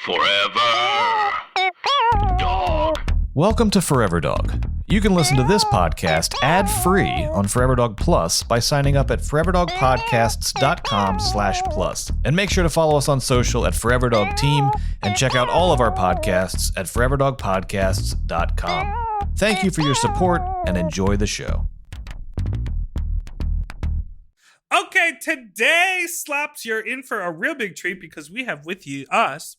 Forever Dog. Welcome to Forever Dog. You can listen to this podcast ad-free on Forever Dog Plus by signing up at foreverdogpodcasts.com/plus. And make sure to follow us on social at Forever Dog Team and check out all of our podcasts at foreverdogpodcasts.com. Thank you for your support and enjoy the show. Okay, today, Slops, you're in for a real big treat because we have with us,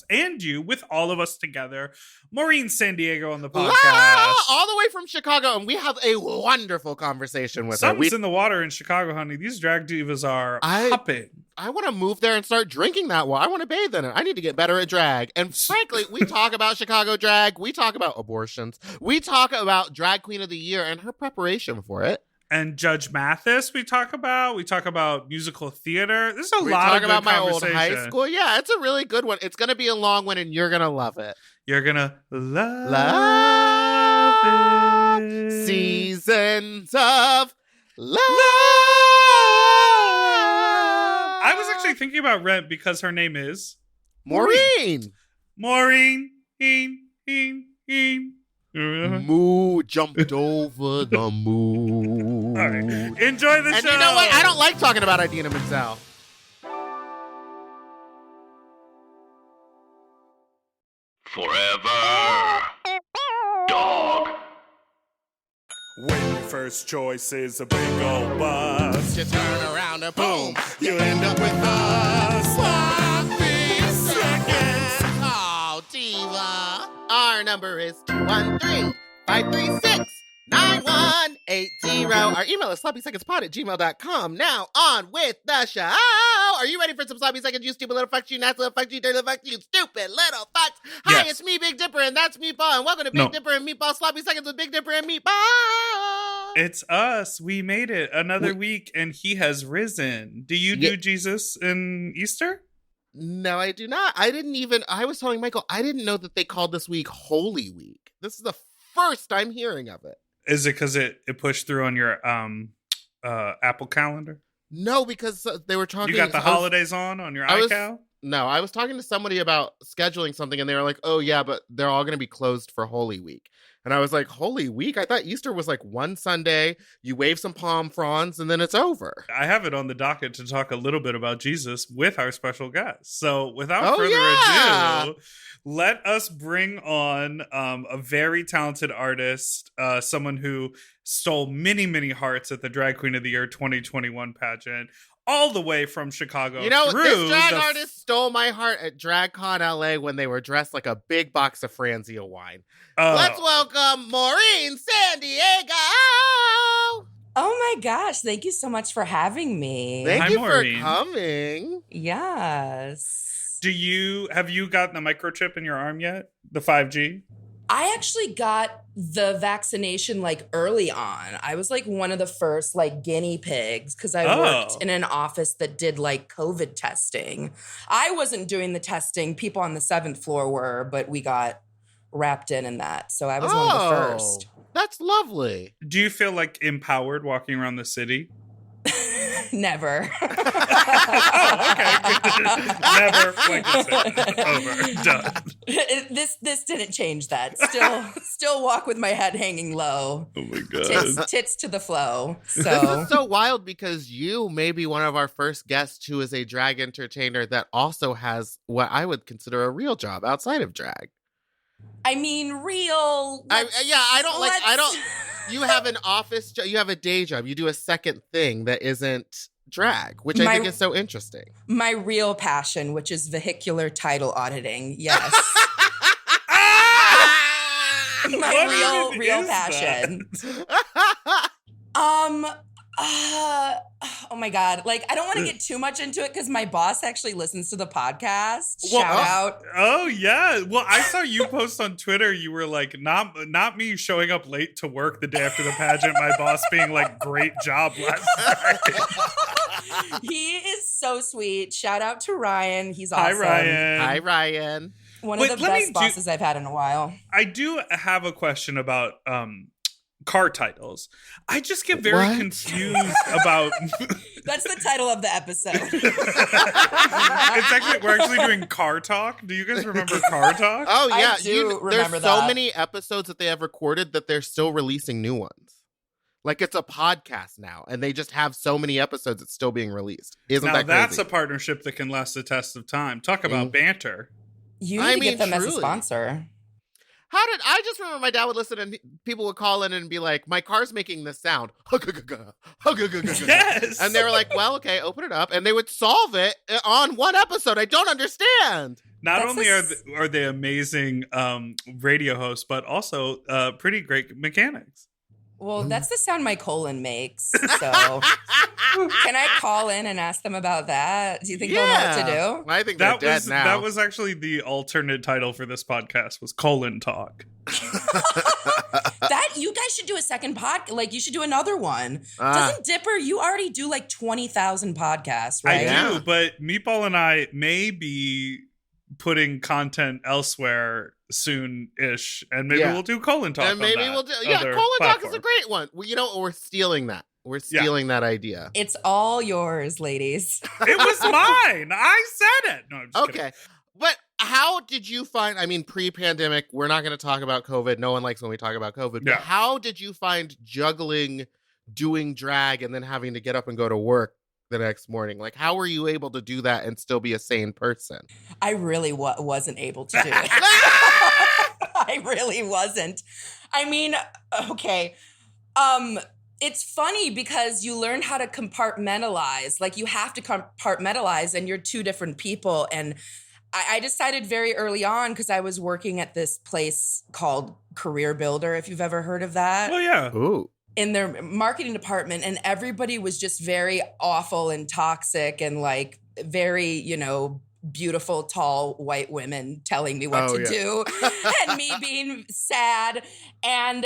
and you, with all of us together, Maureen San Diego on the podcast. All the way from Chicago, and we have a wonderful conversation with her. Something's in the water in Chicago, honey. These drag divas are hopping. I want to move there and start drinking that water. I want to bathe in it. I need to get better at drag. And frankly, we talk about Chicago drag. We talk about abortions. We talk about Drag Queen of the Year and her preparation for it. And Judge Mathis, we talk about musical theater. There's a We lot talk of about good my old conversation. high school. Yeah, it's a really good one. It's going to be a long one, and you're going to love it. You're gonna love it. Seasons of love. I was actually thinking about Rent because her name is Maureen. Maureen. Moo jumped over the moon. All right. Enjoy the And show. you know what? I don't like talking about Idina Menzel. Forever Dog. When your first choice is a big old bus, You turn around and boom, you end up with a sloppy seconds. Oh, diva. Our number is 213-536-9180. Our email is sloppysecondspod@gmail.com. Now on with the show. Are you ready for some sloppy seconds, you stupid little fucks, you nasty little fucks, you dirty little fucks, you stupid little fucks? Hi, Yes. it's me, Big Dipper, and that's Meatball, and welcome to Big No. Dipper and Meatball Sloppy Seconds with Big Dipper and Meatball. it's us. We made it another week, and he has risen. Do you do Yeah. Jesus in Easter? No, I do not. I was telling Michael, I didn't know that they called this week Holy Week. This is the first I'm hearing of it. Is it because it pushed through on your Apple calendar? No, because they were talking. You got the holidays on your iCal? No, I was talking to somebody about scheduling something, and they were like, "Oh yeah, but they're all going to be closed for Holy Week." And I was like, "Holy Week? I thought Easter was like one Sunday. You wave some palm fronds, and then it's over." I have it on the docket to talk a little bit about Jesus with our special guest. So without Oh, further yeah. ado, let us bring on a very talented artist, someone who stole many, many hearts at the Drag Queen of the Year 2021 pageant, all the way from Chicago. You know, through this drag the artist stole my heart at DragCon LA when they were dressed like a big box of Franzia wine. Let's welcome Maureen San Diego. Oh my gosh, thank you so much for having me. Thank Hi, you Maureen. for coming. Yes. have you gotten the microchip in your arm yet? The 5G? I actually got the vaccination like early on. I was like one of the first like guinea pigs because I worked in an office that did like COVID testing. I wasn't doing the testing. People on the 7th floor were, but we got wrapped in that. So I was one of the first. That's lovely. Do you feel like empowered walking around the city? Never. Oh, okay. Never. Like I said, over. Done. This didn't change that. Still walk with my head hanging low. Oh my god. Tits to the flow. This So is so wild because you may be one of our first guests who is a drag entertainer that also has what I would consider a real job outside of drag. I mean, real. You have an office job, you have a day job, you do a second thing that isn't drag, which I think is so interesting. My real passion, which is vehicular title auditing. Yes. My real passion. Oh my God. Like, I don't want to get too much into it because my boss actually listens to the podcast. Shout out. Oh yeah. Well, I saw you post on Twitter. You were like, not me showing up late to work the day after the pageant. My boss being like, great job last night. He is so sweet. Shout out to Ryan. He's awesome. Hi, Ryan. Hi, Ryan. One of the best bosses I've had in a while. I do have a question about car titles. I just get very confused about That's the title of the episode. We're actually doing car talk. Do you guys remember car talk? Oh yeah, I do remember there's so that. many episodes that they have recorded that they're still releasing new ones. Like it's a podcast now, and they just have so many episodes it's still being released. Isn't Now that crazy? that's a partnership that can last the test of time. Talk about banter. You need I to mean, get them as a truly. sponsor. How did I just remember my dad would listen and people would call in and be like, "My car's making this sound," Yes. and they were like, "Well, okay, open it up," and they would solve it on one episode. I don't understand. Not That's only are they amazing radio hosts, but also pretty great mechanics. Well, that's the sound my colon makes. So can I call in and ask them about that? Do you think they'll know what to do? I think they're dead now. That was actually the alternate title for this podcast was Colon Talk. That you guys should do a second podcast. Like you should do another one. Doesn't Dipper? You already do like 20,000 podcasts, right? I do, but Meatball and I may be putting content elsewhere soon-ish, and maybe we'll do Colon Talk. And maybe on we'll do. that Yeah, other Colon Talk is platform. a great one. We're stealing that. We're stealing that idea. It's all yours, ladies. It was mine. I said it. No, I'm just kidding. Okay. But how did you find, I mean, pre-pandemic, we're not going to talk about COVID. No one likes when we talk about COVID. Yeah. But how did you find juggling doing drag and then having to get up and go to work the next morning? Like, how were you able to do that and still be a sane person? I really wasn't able to do it. I really wasn't. I mean, okay. It's funny because you learn how to compartmentalize. Like you have to compartmentalize and you're two different people. And I decided very early on because I was working at this place called Career Builder, if you've ever heard of that. Oh, yeah. Ooh. In their marketing department, and everybody was just very awful and toxic and like very, beautiful, tall white women telling me what to do and me being sad. And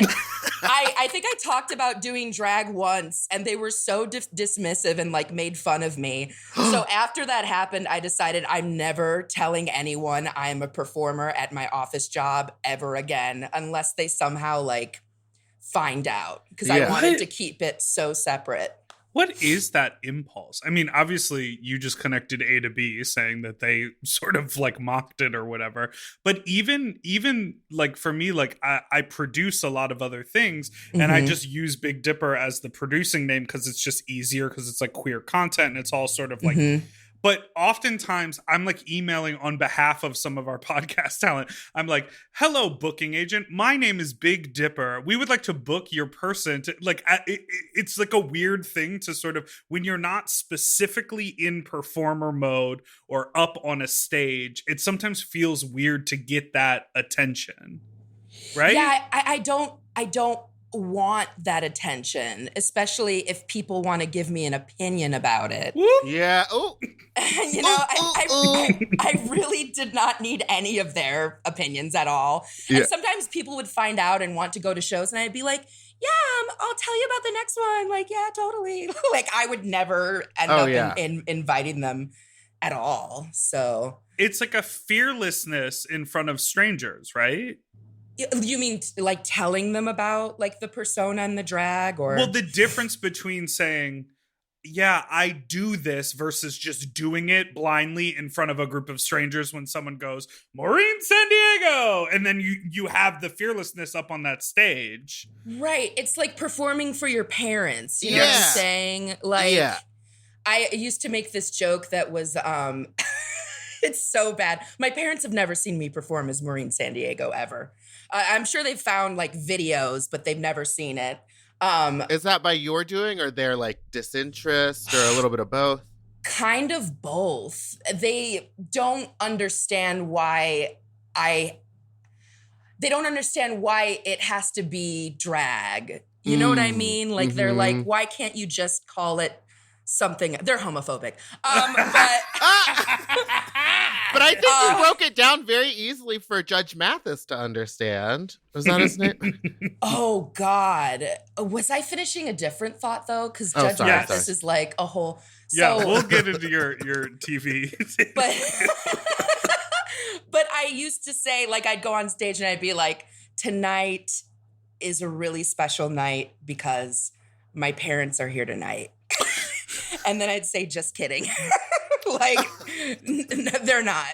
I think I talked about doing drag once and they were so dismissive and like made fun of me. So after that happened, I decided I'm never telling anyone I'm a performer at my office job ever again, unless they somehow like find out, because I wanted to keep it so separate. What is that impulse? I mean, obviously, you just connected A to B, saying that they sort of like mocked it or whatever. But even like for me, like I produce a lot of other things, and I just use Big Dipper as the producing name because it's just easier because it's like queer content and it's all sort of like. But oftentimes I'm like emailing on behalf of some of our podcast talent. I'm like, hello, booking agent. My name is Big Dipper. We would like to book your person to like, it's like a weird thing to sort of, when you're not specifically in performer mode or up on a stage, it sometimes feels weird to get that attention. Right? Yeah, I don't want that attention, especially if people want to give me an opinion about it. Yeah. Oh. I really did not need any of their opinions at all. Yeah. And sometimes people would find out and want to go to shows, and I'd be like, yeah, I'll tell you about the next one. Like, yeah, totally. Like, I would never end up in inviting them at all. So it's like a fearlessness in front of strangers, right? You mean like telling them about like the persona and the drag, or? Well, the difference between saying, yeah, I do this versus just doing it blindly in front of a group of strangers when someone goes, Maureen San Diego, and then you have the fearlessness up on that stage. Right. It's like performing for your parents. You know what I'm saying? Like, I used to make this joke that was, it's so bad. My parents have never seen me perform as Maureen San Diego ever. I'm sure they've found like videos, but they've never seen it. Is that by your doing or their like disinterest or a little bit of both? Kind of both. They don't understand why they don't understand why it has to be drag. You know what I mean? Like they're like, why can't you just call it something? They're homophobic. But I think you broke it down very easily for Judge Mathis to understand. Was that his name? Oh, God. Was I finishing a different thought, though? Because Judge Mathis is like a whole... Yeah, we'll get into your TV. But I used to say, like, I'd go on stage and I'd be like, tonight is a really special night because my parents are here tonight. And then I'd say, just kidding. Like, they're not.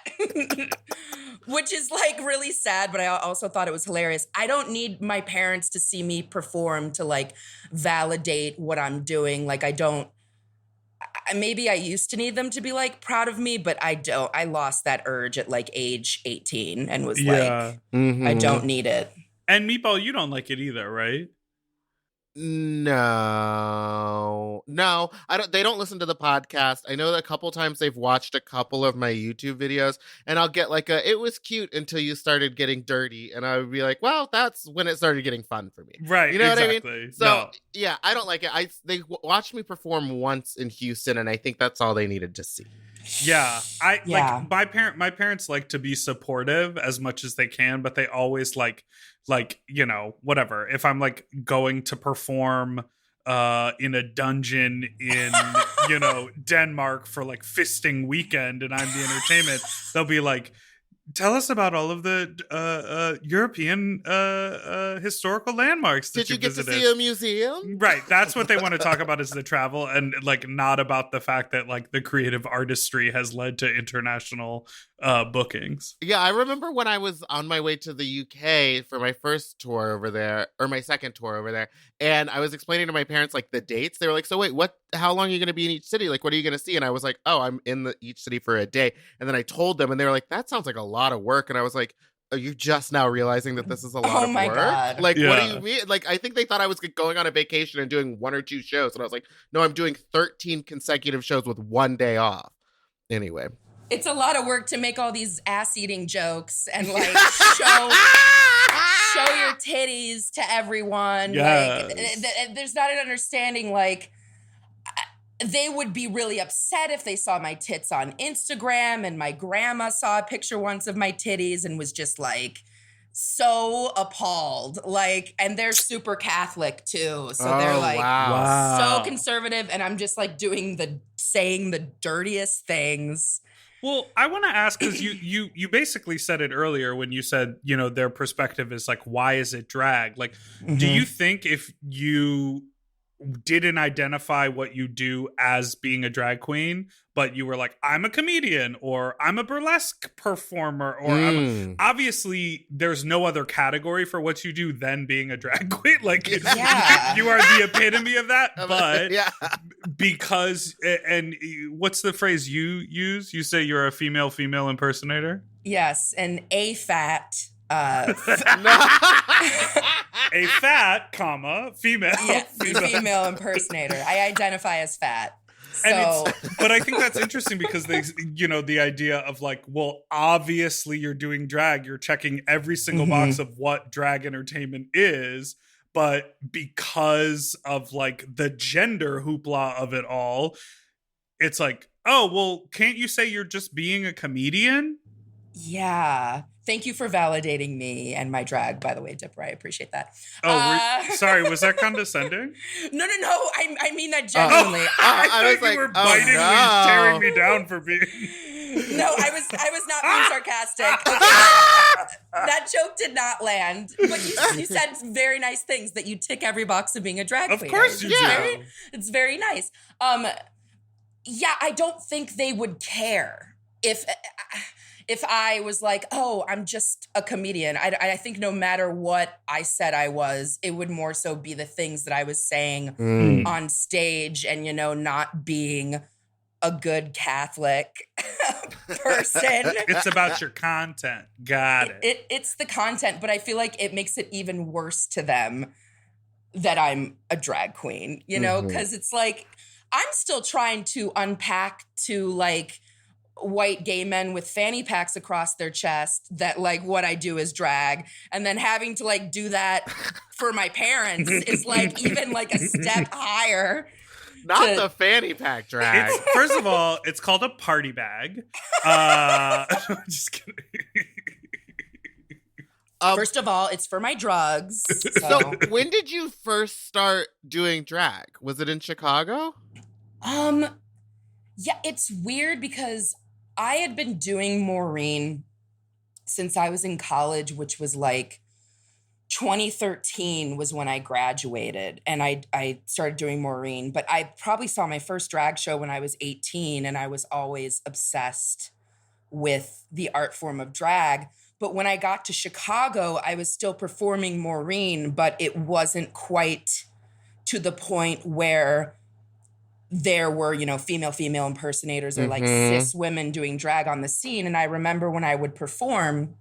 Which is like really sad, but I also thought it was hilarious. I don't need my parents to see me perform to like validate what I'm doing. Like maybe I used to need them to be like proud of me, but I don't. I lost that urge at like age 18 and was like, I don't need it. And Meatball, you don't like it either, right? No, I don't. They don't listen to the podcast. I know that a couple times they've watched a couple of my YouTube videos, and I'll get like it was cute until you started getting dirty, and I would be like, well, that's when it started getting fun for me, right? You know exactly. what I mean? So yeah, I don't like it. They watched me perform once in Houston, and I think that's all they needed to see. Yeah, like my parents like to be supportive as much as they can, but they always like you know, whatever. If I'm like going to perform in a dungeon in you know Denmark for like fisting weekend and I'm the entertainment, they'll be like, tell us about all of the European historical landmarks that Did you get to visited. see a museum? Right. That's what they want to talk about is the travel and like not about the fact that like the creative artistry has led to international bookings. Yeah, I remember when I was on my way to the UK for my first tour over there, or my second tour over there, and I was explaining to my parents like the dates. They were like, so wait, how long are you going to be in each city? Like, what are you going to see? And I was like, oh, I'm in each city for a day. And then I told them, and they were like, that sounds like a lot of work. And I was like, are you just now realizing that this is a lot of work? God. Like, what do you mean? Like, I think they thought I was going on a vacation and doing 1 or 2 shows. And I was like, no, I'm doing 13 consecutive shows with 1 day off. Anyway. It's a lot of work to make all these ass-eating jokes and like show your titties to everyone. Yes. Like, there's not an understanding. Like, they would be really upset if they saw my tits on Instagram, and my grandma saw a picture once of my titties and was just like so appalled. Like, and they're super Catholic too, so they're like so conservative, and I'm just like saying the dirtiest things. Well, I want to ask, because you basically said it earlier when you said, you know, their perspective is like, why is it drag? Like, do you think if you didn't identify what you do as being a drag queen, but you were like, I'm a comedian, or I'm a burlesque performer, or obviously there's no other category for what you do than being a drag queen. Like, you are the epitome of that. But because, and what's the phrase you use? You say you're a female impersonator? Yes, and a fat. A fat, female. Yeah, female impersonator. I identify as fat. So. But I think that's interesting because they, you know, the idea of like, well, obviously you're doing drag, you're checking every single box of what drag entertainment is, but because of like the gender hoopla of it all, it's like, oh, well, can't you say you're just being a comedian? Yeah. Thank you for validating me and my drag, by the way, Dipper. I appreciate that. Oh, sorry. Was that condescending? No. I mean that genuinely. I was like, you were biting me, tearing me down for being... No, I was not being sarcastic. That joke did not land. But you said very nice things, that you tick every box of being a drag queen. Of course you do. It's very nice. Yeah, I don't think they would care if I was like, oh, I'm just a comedian. I think no matter what I said I was, it would more so be the things that I was saying on stage and, you know, not being a good Catholic person. It's about your content. Got it. It's the content, but I feel like it makes it even worse to them that I'm a drag queen, you know? Because it's like, I'm still trying to unpack to like, white gay men with fanny packs across their chest that like what I do is drag, and then having to like do that for my parents is like even like a step higher. Not the fanny pack drag. First of all, it's called a party bag. Just kidding. First of all, it's for my drugs. So when did you first start doing drag? Was it in Chicago? Yeah, it's weird because I had been doing Maureen since I was in college, which was like 2013 was when I graduated and I started doing Maureen, but I probably saw my first drag show when I was 18 and I was always obsessed with the art form of drag. But when I got to Chicago, I was still performing Maureen, but it wasn't quite to the point where there were, female impersonators or like cis women doing drag on the scene. And I remember when I would perform,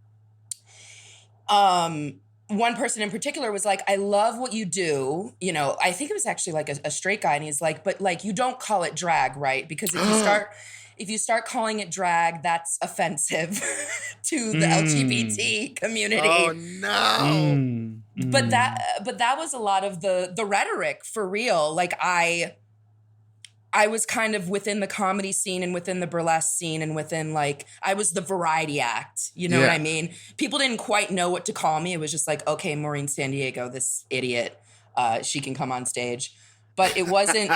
one person in particular was like, I love what you do. I think it was actually like a straight guy. And he's like, but like, you don't call it drag, right? Because if you start calling it drag, that's offensive to the LGBT community. Oh no. But that was a lot of the rhetoric for real. Like I was kind of within the comedy scene and within the burlesque scene and within like, I was the variety act. You know what I mean? People didn't quite know what to call me. It was just like, okay, Maureen San Diego, this idiot, she can come on stage. But it wasn't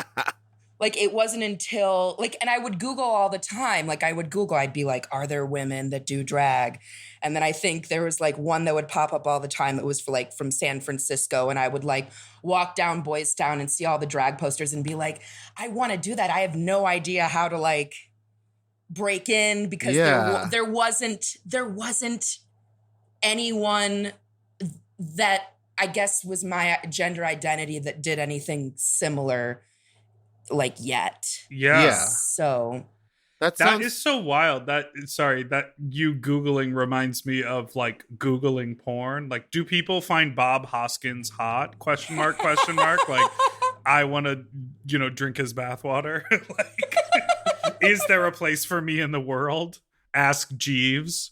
it wasn't until and I would Google all the time. I'd be like, are there women that do drag? And then I think there was like one that would pop up all the time that was from San Francisco. And I would like walk down Boys Town and see all the drag posters and be like, I want to do that. I have no idea how to like break in because there wasn't anyone that I guess was my gender identity that did anything similar like yet. Yeah. So that is so wild. That you Googling reminds me of like Googling porn. Like, do people find Bob Hoskins hot? Question mark. Like, I want to, drink his bathwater. Like, is there a place for me in the world? Ask Jeeves.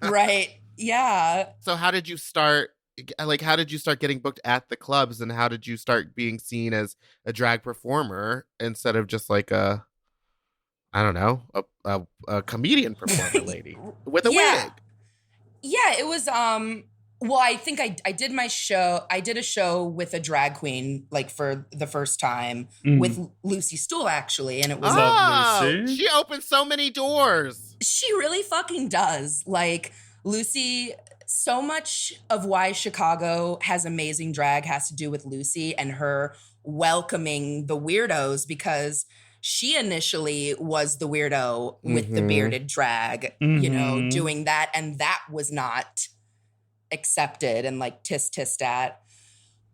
Right. Yeah. So how did you start? How did you start getting booked at the clubs, and how did you start being seen as a drag performer instead of just like a comedian performer lady with a wig? Yeah, it was, well, I think I did my show. I did a show with a drag queen, like for the first time with Lucy Stool, actually. And it was Lucy. She opened so many doors. She really fucking does. Like Lucy, so much of why Chicago has amazing drag has to do with Lucy and her welcoming the weirdos, because she initially was the weirdo with the bearded drag, doing that. And that was not accepted and like tisk at.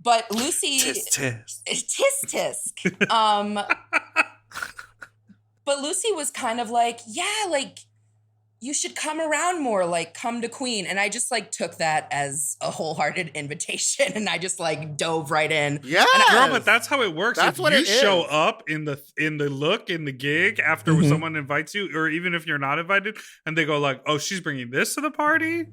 But Lucy... Tisk. But Lucy was kind of like, yeah, like, you should come around more, like come to Queen. And I just like took that as a wholehearted invitation and I just like dove right in. Yeah. Girl, but that's how it works. That's if what you it show is. up in the gig after someone invites you, or even if you're not invited, and they go like, oh, she's bringing this to the party.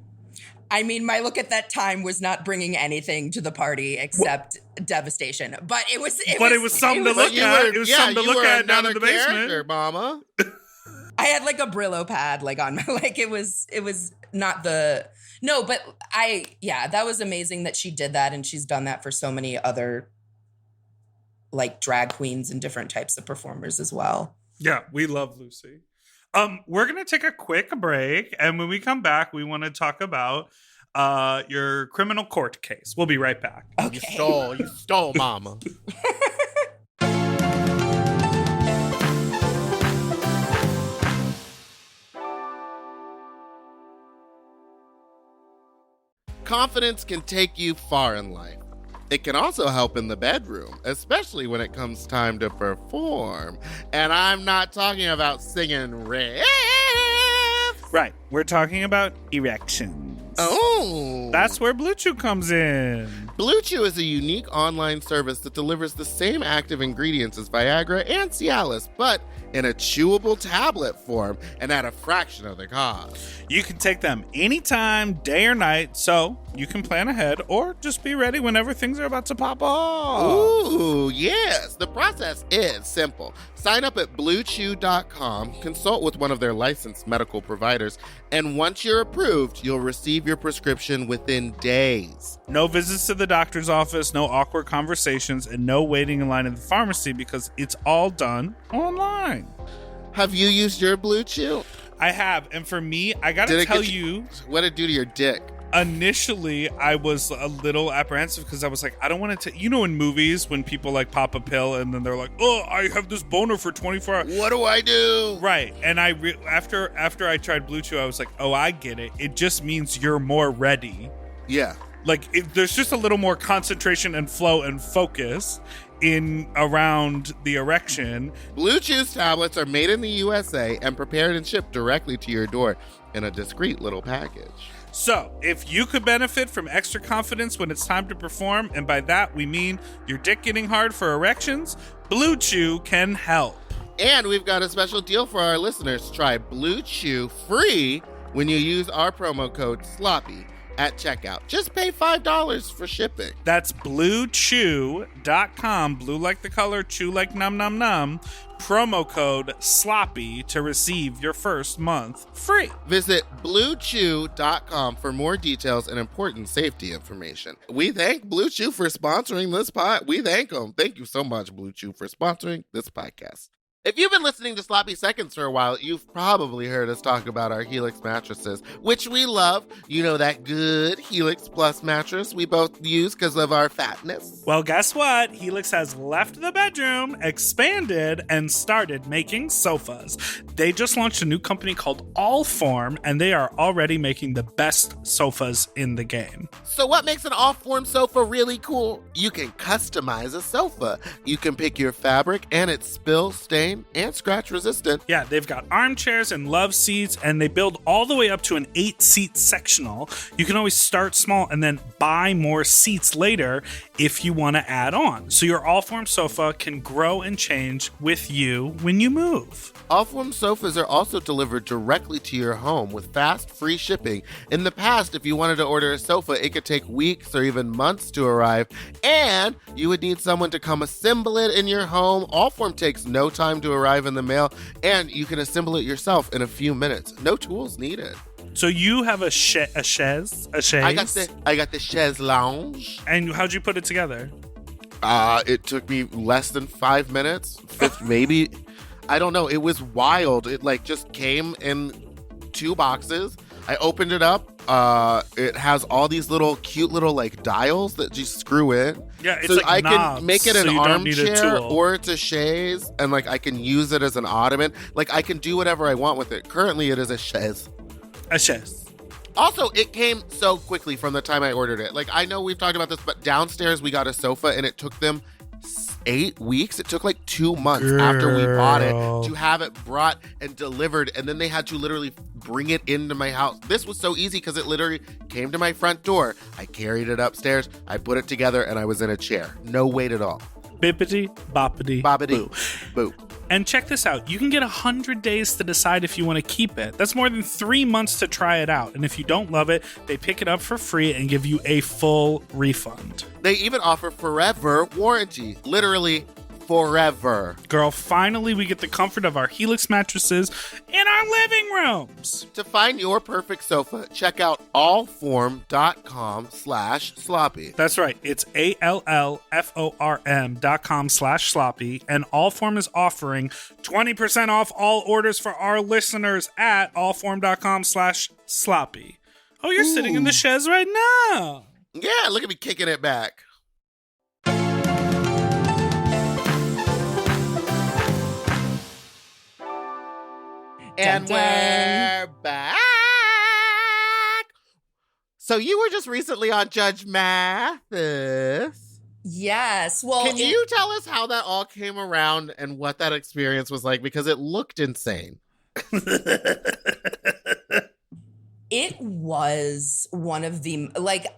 I mean, my look at that time was not bringing anything to the party except devastation. But it was something to look at. It was something to look at down in the basement. Mama. I had like a Brillo pad like on my, like it was not the, no, but that was amazing that she did that. And she's done that for so many other like drag queens and different types of performers as well. Yeah, we love Lucy. We're going to take a quick break. And when we come back, we want to talk about your criminal court case. We'll be right back. Okay. You stole, mama. Confidence can take you far in life. It can also help in the bedroom, especially when it comes time to perform. And I'm not talking about singing riffs. Right. We're talking about erections. Oh. That's where Blue Chew comes in. Blue Chew is a unique online service that delivers the same active ingredients as Viagra and Cialis, but in a chewable tablet form and at a fraction of the cost. You can take them anytime, day or night, so you can plan ahead or just be ready whenever things are about to pop off. Ooh, yes. The process is simple. Sign up at BlueChew.com, consult with one of their licensed medical providers, and once you're approved, you'll receive your prescription within days. No visits to the doctor's office, no awkward conversations, and no waiting in line at the pharmacy because it's all done online. Have you used your Blue Chew? I have, and for me, I gotta tell you... What did it do to your dick? Initially, I was a little apprehensive because I was like, I don't want to, in movies when people like pop a pill and then they're like, oh, I have this boner for 24 hours. What do I do? Right. And after I tried Blue Chew, I was like, oh, I get it. It just means you're more ready. Yeah. Like there's just a little more concentration and flow and focus in around the erection. Blue Chew's tablets are made in the USA and prepared and shipped directly to your door in a discreet little package. So, if you could benefit from extra confidence when it's time to perform, and by that we mean your dick getting hard for erections, Blue Chew can help. And we've got a special deal for our listeners. Try Blue Chew free when you use our promo code SLOPPY at checkout. Just pay $5 for shipping. That's bluechew.com, blue like the color, chew like num num num, promo code SLOPPY to receive your first month free. Visit bluechew.com for more details and important safety information. We thank Blue Chew for sponsoring this pod. We thank them. Thank you so much, Blue Chew, for sponsoring this podcast. If you've been listening to Sloppy Seconds for a while, you've probably heard us talk about our Helix mattresses, which we love. You know, that good Helix Plus mattress we both use because of our fatness. Well, guess what? Helix has left the bedroom, expanded, and started making sofas. They just launched a new company called Allform, and they are already making the best sofas in the game. So what makes an Allform sofa really cool? You can customize a sofa. You can pick your fabric, and it's spill, stain, and scratch resistant. Yeah, they've got armchairs and love seats, and they build all the way up to an 8-seat sectional. You can always start small and then buy more seats later if you want to add on. So your Allform sofa can grow and change with you when you move. Allform sofas are also delivered directly to your home with fast, free shipping. In the past, if you wanted to order a sofa, it could take weeks or even months to arrive, and you would need someone to come assemble it in your home. Allform takes no time to arrive in the mail, and you can assemble it yourself in a few minutes. No tools needed. So you have a chaise? I got the chaise lounge. And how'd you put it together? It took me less than 5 minutes, maybe. I don't know. It was wild. It just came in 2 boxes. I opened it up. It has all these cute little dials that you screw in. Yeah, it's so like I knobs, can make it an so you don't need a armchair tool. or it's a chaise, and I can use it as an ottoman. I can do whatever I want with it. Currently, it is a chaise. A chaise. Also, it came so quickly from the time I ordered it. I know we've talked about this, but downstairs we got a sofa and it took them 8 weeks. It took 2 months after we bought it to have it brought and delivered, and then they had to literally bring it into my house. This was so easy because it literally came to my front door. I carried it upstairs, I put it together, and I was in a chair. No wait at all. Bippity boppity Bobbity boo. And check this out. You can get 100 days to decide if you want to keep it. That's more than 3 months to try it out. And if you don't love it, they pick it up for free and give you a full refund. They even offer forever warranty. Literally forever. Girl, finally we get the comfort of our Helix mattresses in our living rooms. To find your perfect sofa, check out allform.com/sloppy. That's right. It's ALLFORM.com/sloppy. And Allform is offering 20% off all orders for our listeners at allform.com/sloppy. Oh, you're sitting in the chaise right now. Yeah, look at me kicking it back. And Dun, dun. we're back. So you were just recently on Judge Mathis. Yes. Well, Can you tell us how that all came around and what that experience was like? Because it looked insane. It was one of the,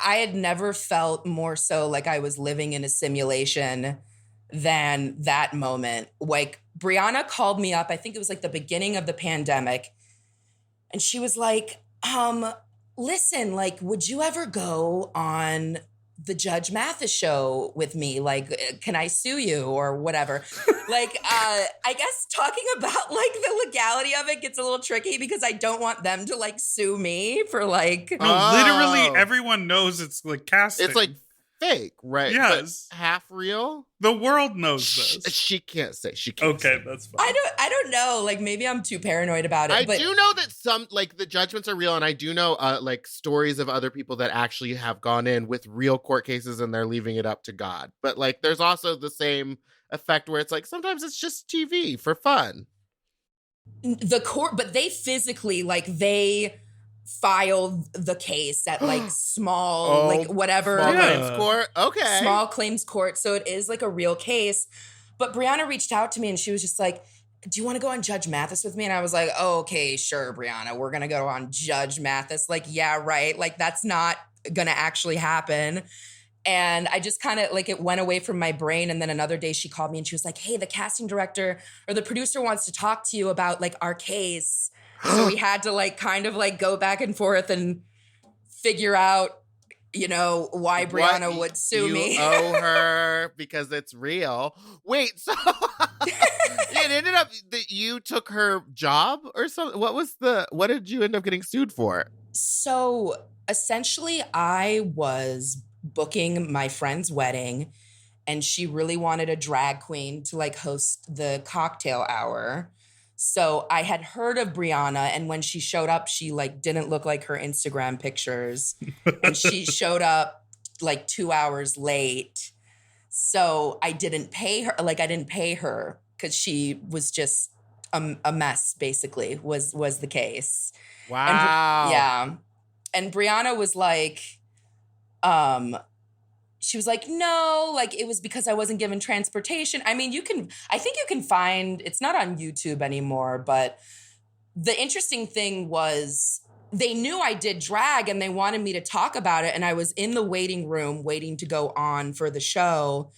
I had never felt more so like I was living in a simulation than that moment. Brianna called me up, I think it was the beginning of the pandemic, and she was like, listen, would you ever go on the Judge Mathis show with me? Can I sue you or whatever? I guess talking about the legality of it gets a little tricky because I don't want them to sue me for No, literally everyone knows it's casting. It's fake, right? Yes. But half real. The world knows this. She can't say. She can't. Okay, say. that's fine. I don't know. Like maybe I'm too paranoid about it. I but do know that some like the judgments are real, and I do know like stories of other people that actually have gone in with real court cases and they're leaving it up to God. But like, there's also the same effect where it's like sometimes it's just TV for fun. the court, but they physically like they filed the case at like small, like whatever, Small Yeah. claims court. Okay. small claims court. So it is like a real case. But Brianna reached out to me and she was just like, do you want to go on Judge Mathis with me? And I was like, oh, okay, sure, Brianna, we're going to go on Judge Mathis. Like, yeah, right. Like, that's not going to actually happen. And I just kind of like it went away from my brain. And then another day she called me and she was like, hey, the casting director or the producer wants to talk to you about like our case. So we had to like kind of like go back and forth and figure out, you know, why Brianna would sue me. You owe her because it's real. Wait, so it ended up that you took her job or something. What did you end up getting sued for? So essentially, I was booking my friend's wedding and she really wanted a drag queen to like host the cocktail hour. So I had heard of Brianna, and when she showed up, she like didn't look like her Instagram pictures. And she showed up like 2 hours late. So I didn't pay her, like I didn't pay her because she was just a mess, basically, was the case. Wow. Yeah. And Brianna was like, she was like, no, like it was because I wasn't given transportation. I mean, I think you can find, it's not on YouTube anymore, but the interesting thing was they knew I did drag and they wanted me to talk about it. And I was in the waiting room waiting to go on for the show.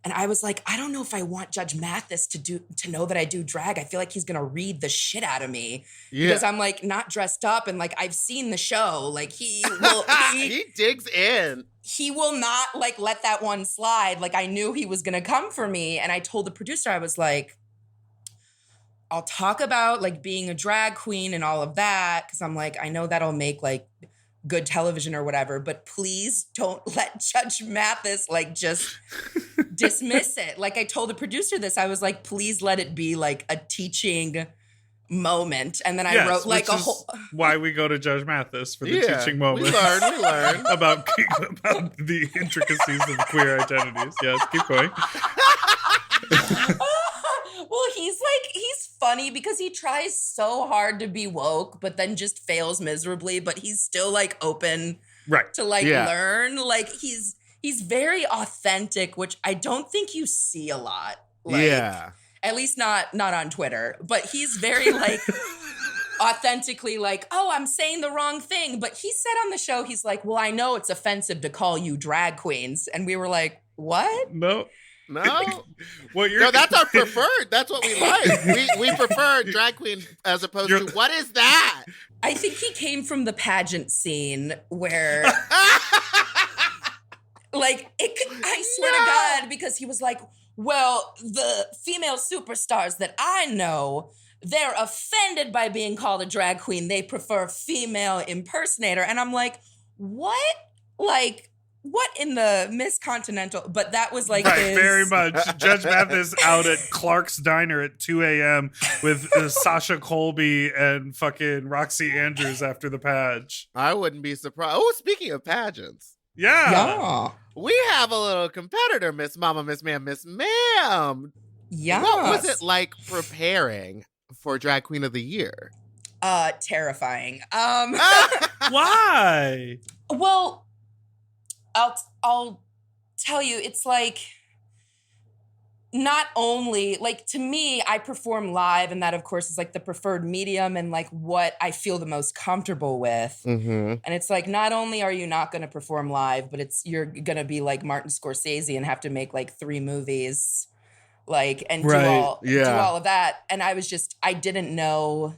And I was like, I don't know if I want Judge Mathis to know that I do drag. I feel like he's gonna read the shit out of me because I'm like not dressed up and like I've seen the show. Like he digs in. He will not like let that one slide. Like I knew he was gonna come for me, and I told the producer, I was like, I'll talk about like being a drag queen and all of that because I'm like, I know that'll make like good television or whatever, but please don't let Judge Mathis like just dismiss it. Like I told the producer this, I was like, please let it be like a teaching moment. And then I wrote like a whole why we go to Judge Mathis for the teaching moment. We learn about the intricacies of queer identities. Yes, keep going. Well, he's funny because he tries so hard to be woke, but then just fails miserably. But he's still like open to like learn. Like he's very authentic, which I don't think you see a lot. Like, at least not on Twitter. But he's very like authentically like, oh, I'm saying the wrong thing. But he said on the show, he's like, well, I know it's offensive to call you drag queens, and we were like, what? No. Well, no, that's our preferred. That's what we like. We prefer drag queen as opposed to what is that? I think he came from the pageant scene where, like, I swear to God, because he was like, well, the female superstars that I know, they're offended by being called a drag queen. They prefer female impersonator. And I'm like, what? Like, what in the Miss Continental? But that was like very much. Judge Mathis out at Clark's Diner at 2 a.m. with Sasha Colby and fucking Roxy Andrews after the page. I wouldn't be surprised. Oh, speaking of pageants. Yeah. We have a little competitor, Miss Mama, Miss Ma'am, Miss Ma'am. Yeah. What was it like preparing for Drag Queen of the Year? Terrifying. Why? Well, I'll tell you, it's like not only like to me, I perform live, and that of course is like the preferred medium and like what I feel the most comfortable with. Mm-hmm. And it's like not only are you not going to perform live, but you're going to be like Martin Scorsese and have to make like 3 movies, like and do all of that. And I didn't know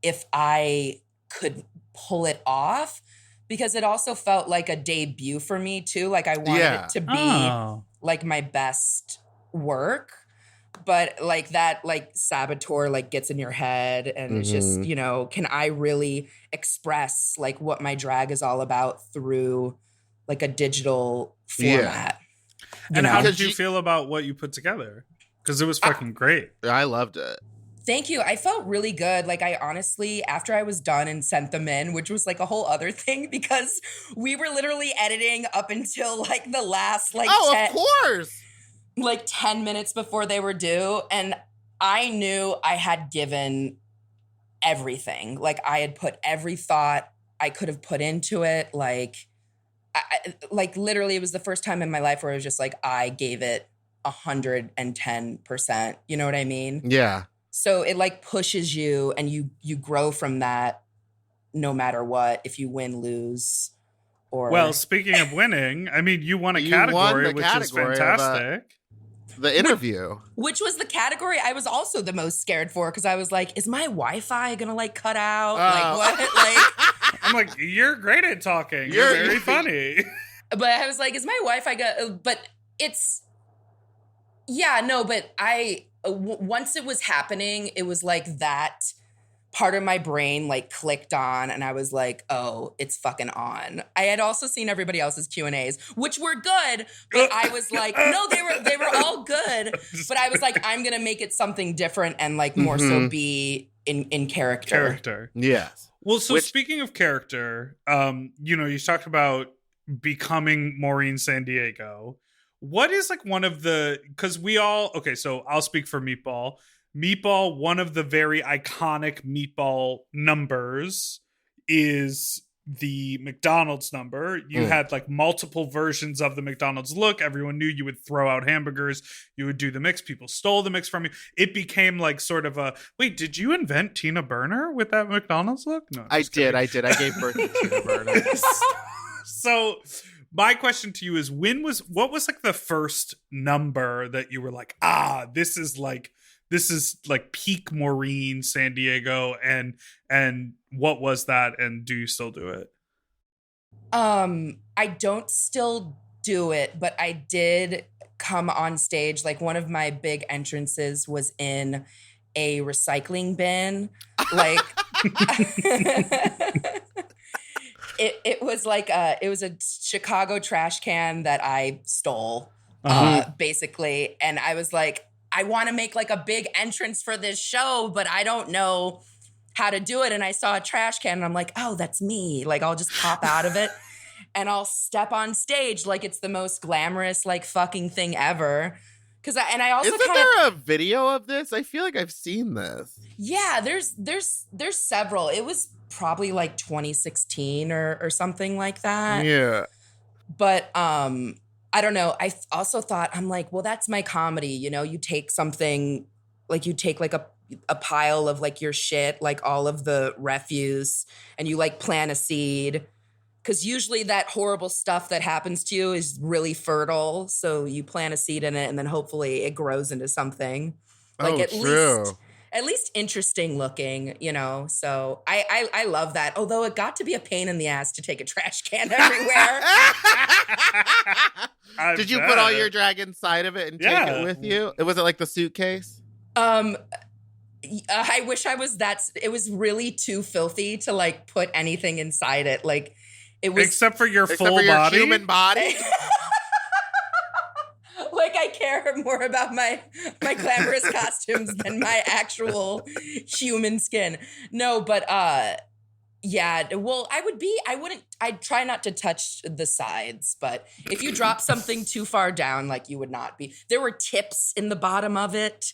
if I could pull it off. Because it also felt like a debut for me too. Like I wanted it to be like my best work. But like that like saboteur like gets in your head and it's just, you know, can I really express like what my drag is all about through like a digital format. And how did you Because feel about what you put together? Because it was fucking great. I loved it. Thank you. I felt really good. Like, I honestly, after I was done and sent them in, which was like a whole other thing because we were literally editing up until like the last like Of course. like 10 minutes before they were due. And I knew I had given everything. Like, I had put every thought I could have put into it. Like, like literally it was the first time in my life where it was just like, I gave it 110%. You know what I mean? Yeah. So it like pushes you and you grow from that no matter what, if you win, lose, or Well, speaking of winning, I mean, you won a You won category, the which category is of, fantastic. The interview. which was the category I was also the most scared for because I was like, is my Wi-Fi gonna like cut out? Like what? Like, I'm like, you're great at talking. You're very funny. but I was like, is my Wi-Fi gonna? But it's, yeah, no, but once it was happening, it was like that part of my brain like clicked on and I was like, oh, it's fucking on. I had also seen everybody else's Q&As, which were good, but I was like, no, they were all good. But I was like, I'm gonna make it something different and like more so be in character. Yes. Well, so Which- speaking of character, you talked about becoming Maureen San Diego. What is like one of the, because so I'll speak for Meatball. Meatball, one of the very iconic Meatball numbers is the McDonald's number. You had like multiple versions of the McDonald's look. Everyone knew you would throw out hamburgers. You would do the mix. People stole the mix from you. It became like sort of a, wait, did you invent Tina Burner with that McDonald's look? No, I did. I gave birth to Tina Burner. So my question to you is, what was like the first number that you were like, this is like peak Maureen San Diego, and what was that, and do you still do it? I don't still do it, but I did come on stage. Like, one of my big entrances was in a recycling bin. Like, it was like it was a Chicago trash can that I stole, basically. And I was like, I want to make like a big entrance for this show, but I don't know how to do it. And I saw a trash can and I'm like, oh, that's me. Like, I'll just pop out of it and I'll step on stage like it's the most glamorous like fucking thing ever. I also Isn't there a video of this? I feel like I've seen this. Yeah, there's several. It was probably like 2016 or something like that. Yeah. But I don't know. I also thought, I'm like, well, that's my comedy. You take something, like you take like a pile of like your shit, like all of the refuse, and you like plant a seed. Because usually that horrible stuff that happens to you is really fertile. So you plant a seed in it and then hopefully it grows into something. Like at least interesting looking, So I love that. Although it got to be a pain in the ass to take a trash can everywhere. Did you put all your drag inside of it and take it with you? Was it like the suitcase? I wish I was that. It was really too filthy to like put anything inside it. Like, it was except for your body, human body. Like, I care more about my glamorous costumes than my actual human skin. No, but yeah. Well, I'd try not to touch the sides, but if you drop something too far down, like, you would not be. There were tips in the bottom of it.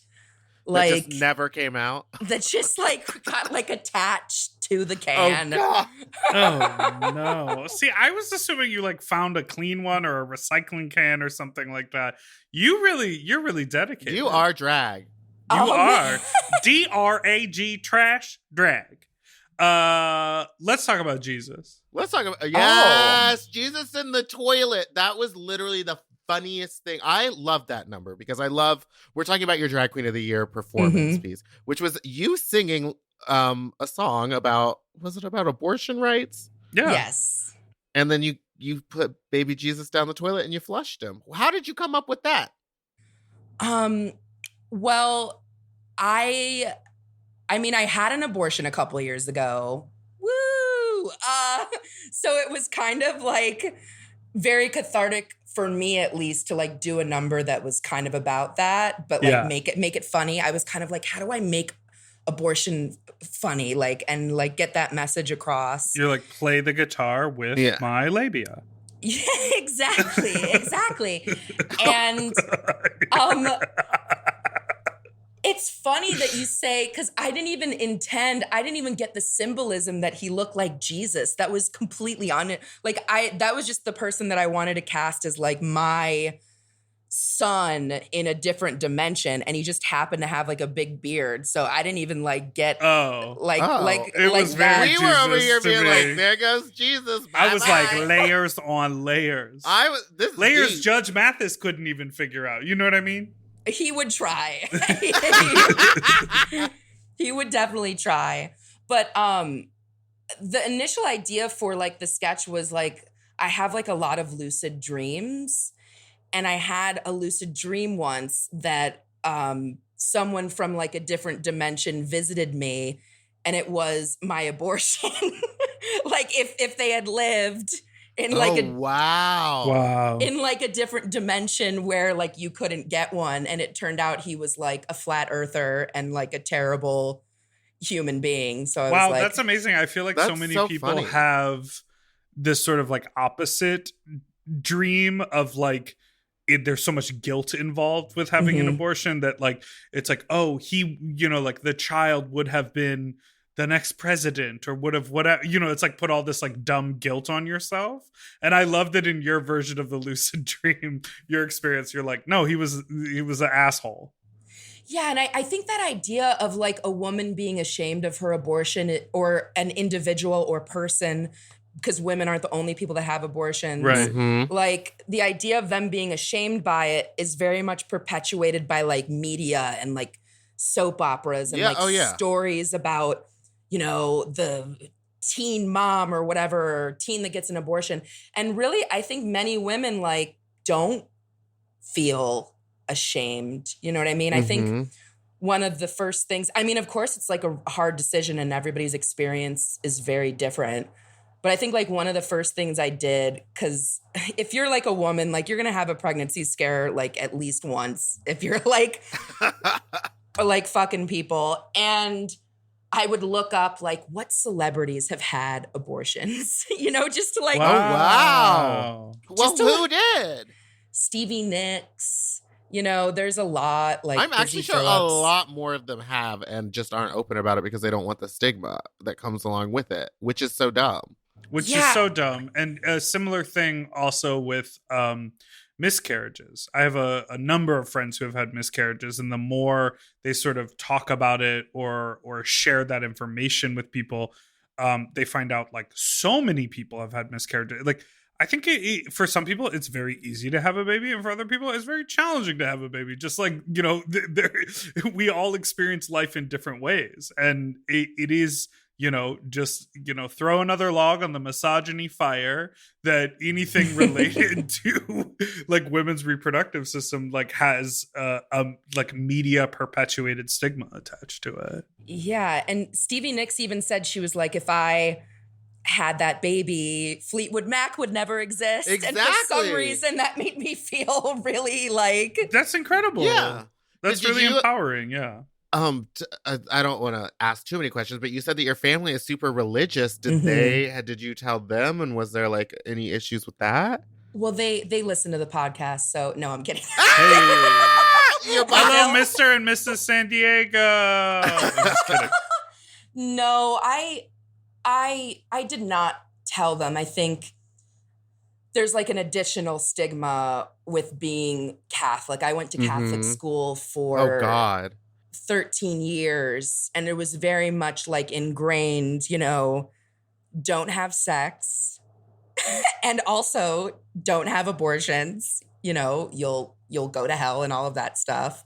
Like, that just never came out. That just like got like attached to the can. Oh, God. Oh no. See, I was assuming you like found a clean one or a recycling can or something like that. You're really dedicated. You are drag. You are. DRAG, trash drag. Let's talk about Jesus. Let's talk about yes, Jesus in the toilet. That was literally the funniest thing. I love that number because we're talking about your Drag Queen of the Year performance piece, which was you singing a song about, was it about abortion rights? Yeah. Yes. And then you put baby Jesus down the toilet and you flushed him. How did you come up with that? Well, I mean, I had an abortion a couple of years ago. Woo! So it was kind of like very cathartic for me, at least, to like do a number that was kind of about that, but like make it funny. I was kind of like, how do I make abortion funny, like, and like get that message across? You're like, play the guitar with my labia. Yeah, exactly. And it's funny that you say, because I didn't even get the symbolism that he looked like Jesus. That was completely that was just the person that I wanted to cast as like my son in a different dimension, and he just happened to have like a big beard, so I didn't even like get it was that. very We were over here being me. like, there goes Jesus. I was bye-bye. like, layers on layers. This is Layers deep. Judge Mathis couldn't even figure out. You know what I mean? He would try. He would definitely try. But the initial idea for like the sketch was like, I have like a lot of lucid dreams. And I had a lucid dream once that someone from like a different dimension visited me, and it was my abortion. Like if they had lived in like wow. in like a different dimension where like you couldn't get one, and it turned out he was like a flat earther and like a terrible human being. So I was like, that's amazing. I feel like so That's many so people funny. have this sort of like opposite dream of like, there's so much guilt involved with having an abortion that like, it's like, oh, he, you know, like the child would have been the next president or would have whatever, you know, it's like put all this like dumb guilt on yourself. And I love that in your version of the lucid dream, your experience, you're like, no, he was an asshole. yeah. And I think that idea of like a woman being ashamed of her abortion, or an individual or person, because women aren't the only people that have abortions. Right. Mhm. Like the idea of them being ashamed by it is very much perpetuated by like media and like soap operas and stories about, you know, the teen mom or whatever, or teen that gets an abortion. And really, I think many women like don't feel ashamed. You know what I mean? I think one of the first things, I mean, of course, it's like a hard decision and everybody's experience is very different. But I think like one of the first things I did, because if you're like a woman, like you're going to have a pregnancy scare like at least once if you're like, like fucking people. And I would look up like what celebrities have had abortions, you know, just to like, wow. Well, Just to who did? Stevie Nicks, you know, there's a lot. Like I'm actually Busy sure a Phillips. lot more of them have and just aren't open about it because they don't want the stigma that comes along with it, which is so dumb. Which Yeah. is so dumb. And a similar thing also with miscarriages. I have a number of friends who have had miscarriages, and the more they sort of talk about it or share that information with people, they find out like so many people have had miscarriages. Like I think for some people it's very easy to have a baby, and for other people it's very challenging to have a baby. Just like, you know, we all experience life in different ways, and it is, you know, just, you know, throw another log on the misogyny fire that anything related to like women's reproductive system like has like media perpetuated stigma attached to it. Yeah. And Stevie Nicks even said, she was like, if I had that baby, Fleetwood Mac would never exist. And for some Exactly. reason that made me feel really like, That's incredible. Yeah. That's Did really you- empowering. Yeah. I don't want to ask too many questions, but you said that your family is super religious. Did Mhm. did you tell them, and was there like any issues with that? well, they listen to the podcast. So no, I'm kidding. Your Hello, mom- Mr. and Mrs. San Diego. I'm just kidding. No, I did not tell them. I think there's like an additional stigma with being Catholic. I went to Catholic Mhm. school for Oh God. 13 years, and it was very much like ingrained, you know, don't have sex and also don't have abortions, you know, you'll go to hell and all of that stuff.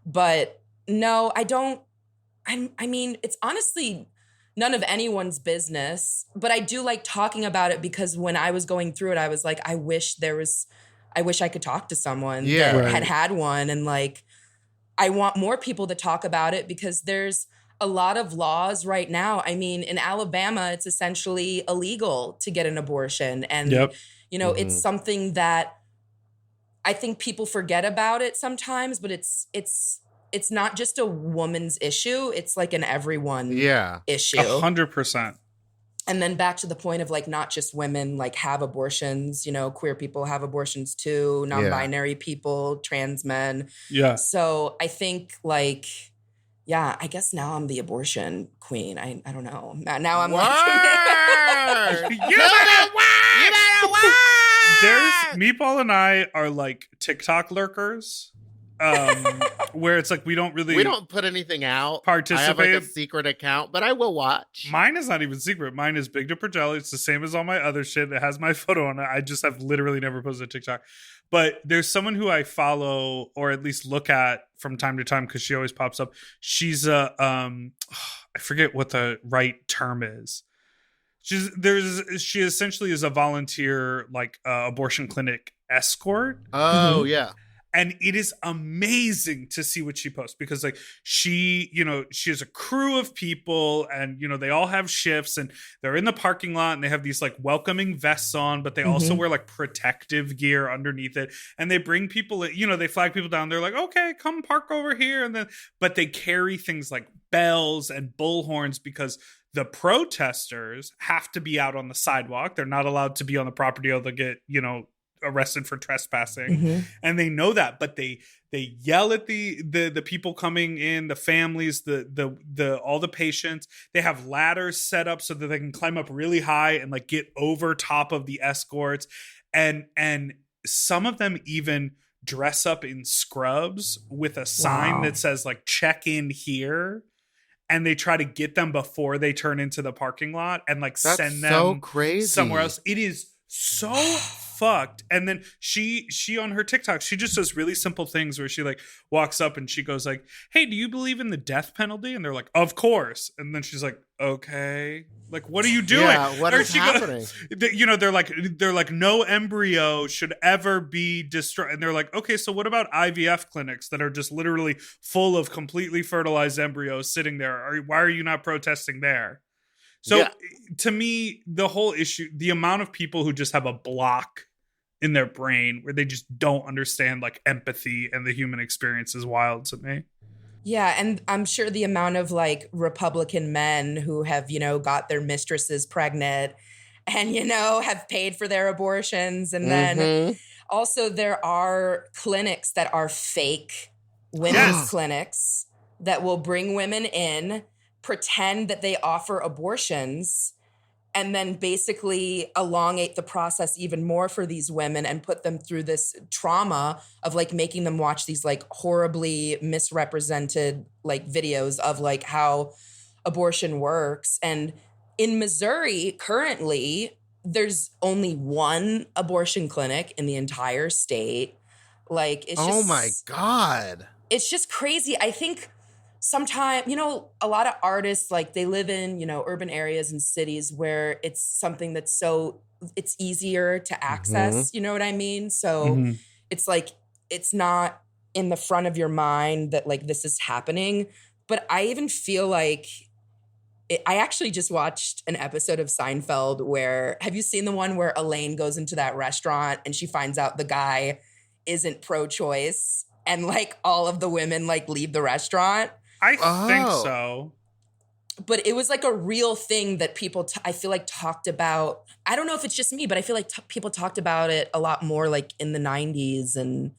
But no, I don't. I mean, it's honestly none of anyone's business, but I do like talking about it because when I was going through it, I was like, I wish I could talk to someone Yeah. that Right. had one, and like, I want more people to talk about it because a lot of laws right now. I mean, in Alabama, it's essentially illegal to get an abortion. And, you know, it's something that I think people forget about it sometimes, but it's not just a woman's issue. It's like an everyone issue. 100%. And then back to the point of like not just women like have abortions, you know, queer people have abortions too, non-binary people, trans men. Yeah. So I think like, yeah, I guess now I'm the abortion queen. I don't know. Now I'm like You better watch! There's Meatball and I are like TikTok lurkers. Where it's like we don't put anything out. Participate. I have like a secret account, but I will watch. Mine is not even secret. Mine is Big Dipper Jelly. It's the same as all my other shit. It has my photo on it. I just have literally never posted a TikTok. But there's someone who I follow or at least look at from time to time because she always pops up. She's a I forget what the right term is. She essentially is a volunteer like abortion clinic escort. Oh yeah. And it is amazing to see what she posts because like she has a crew of people and, you know, they all have shifts and they're in the parking lot and they have these like welcoming vests on, but they also wear like protective gear underneath it. And they bring people, you know, they flag people down. They're like, okay, come park over here. And then, but they carry things like bells and bullhorns because the protesters have to be out on the sidewalk. They're not allowed to be on the property or they'll get, you know, arrested for trespassing. And they know that, but they yell at the people coming in, the families, the all the patients. They have ladders set up so that they can climb up really high and like get over top of the escorts. And some of them even dress up in scrubs with a sign that says like check in here. And they try to get them before they turn into the parking lot and like send them somewhere else. It is so fucked. And then she on her TikTok, she just does really simple things where she like walks up and she goes like, hey, do you believe in the death penalty? And they're like, of course. And then she's like, okay, like what are you doing? Yeah, what is happening? You know, they're like no embryo should ever be destroyed. And they're like, okay, so what about IVF clinics that are just literally full of completely fertilized embryos sitting there? Why are you not protesting there? So to me, the whole issue, the amount of people who just have a block in their brain where they just don't understand like empathy and the human experience is wild to me. Yeah, and I'm sure the amount of like Republican men who have, you know, got their mistresses pregnant and, you know, have paid for their abortions. And then also there are clinics that are fake women's clinics that will bring women in, pretend that they offer abortions, and then basically elongate the process even more for these women and put them through this trauma of like making them watch these like horribly misrepresented like videos of like how abortion works. And in Missouri, currently, there's only one abortion clinic in the entire state. Like, it's just, oh my God. It's just crazy. I think sometimes, you know, a lot of artists, like they live in, you know, urban areas and cities where it's something that's so, it's easier to access, you know what I mean? So it's like, it's not in the front of your mind that like this is happening. But I even feel like, I actually just watched an episode of Seinfeld where, have you seen the one where Elaine goes into that restaurant and she finds out the guy isn't pro-choice and like all of the women like leave the restaurant? I think so. But it was like a real thing that people, I feel like, talked about. I don't know if it's just me, but I feel like people talked about it a lot more like in the 90s. And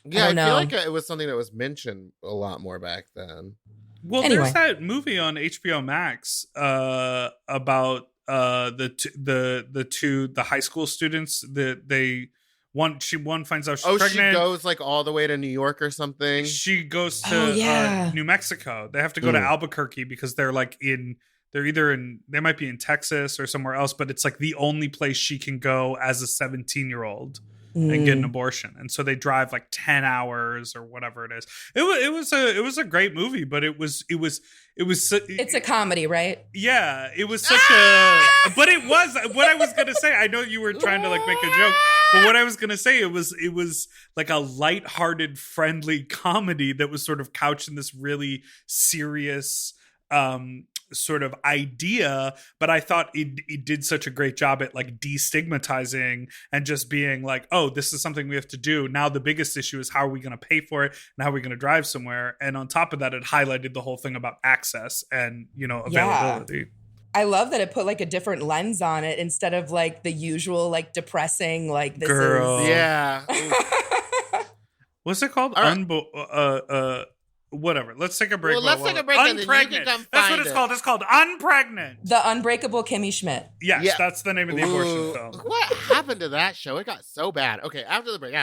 yeah, I feel like it was something that was mentioned a lot more back then. Well, there's that movie on HBO Max about the high school students that one finds out she's pregnant. She goes like all the way to New York or something. She goes to New Mexico. They have to go to Albuquerque because they're like they might be in Texas or somewhere else, but it's like the only place she can go as a 17-year-old and get an abortion. And so they drive like 10 hours or whatever it is. It was a great movie, but it's a comedy, right? Yeah, it was such but it was what I was going to say. I know you were trying to like make a joke, but what I was going to say, it was like a lighthearted, friendly comedy that was sort of couched in this really serious sort of idea, but I thought it did such a great job at like destigmatizing and just being like, oh, this is something we have to do. Now the biggest issue is how are we going to pay for it and how are we going to drive somewhere? And on top of that, it highlighted the whole thing about access and, you know, availability. Yeah. I love that it put like a different lens on it instead of like the usual like depressing like this Girl. is Yeah. What's it called? All right. Whatever. Let's take a break. Well, let's take a break and then you can Unpregnant. come That's what find it's it. called. It's called Unpregnant. The Unbreakable Kimmy Schmidt. Yes, Yeah. that's the name of the abortion Ooh, film. what happened to that show? It got so bad. Okay, after the break.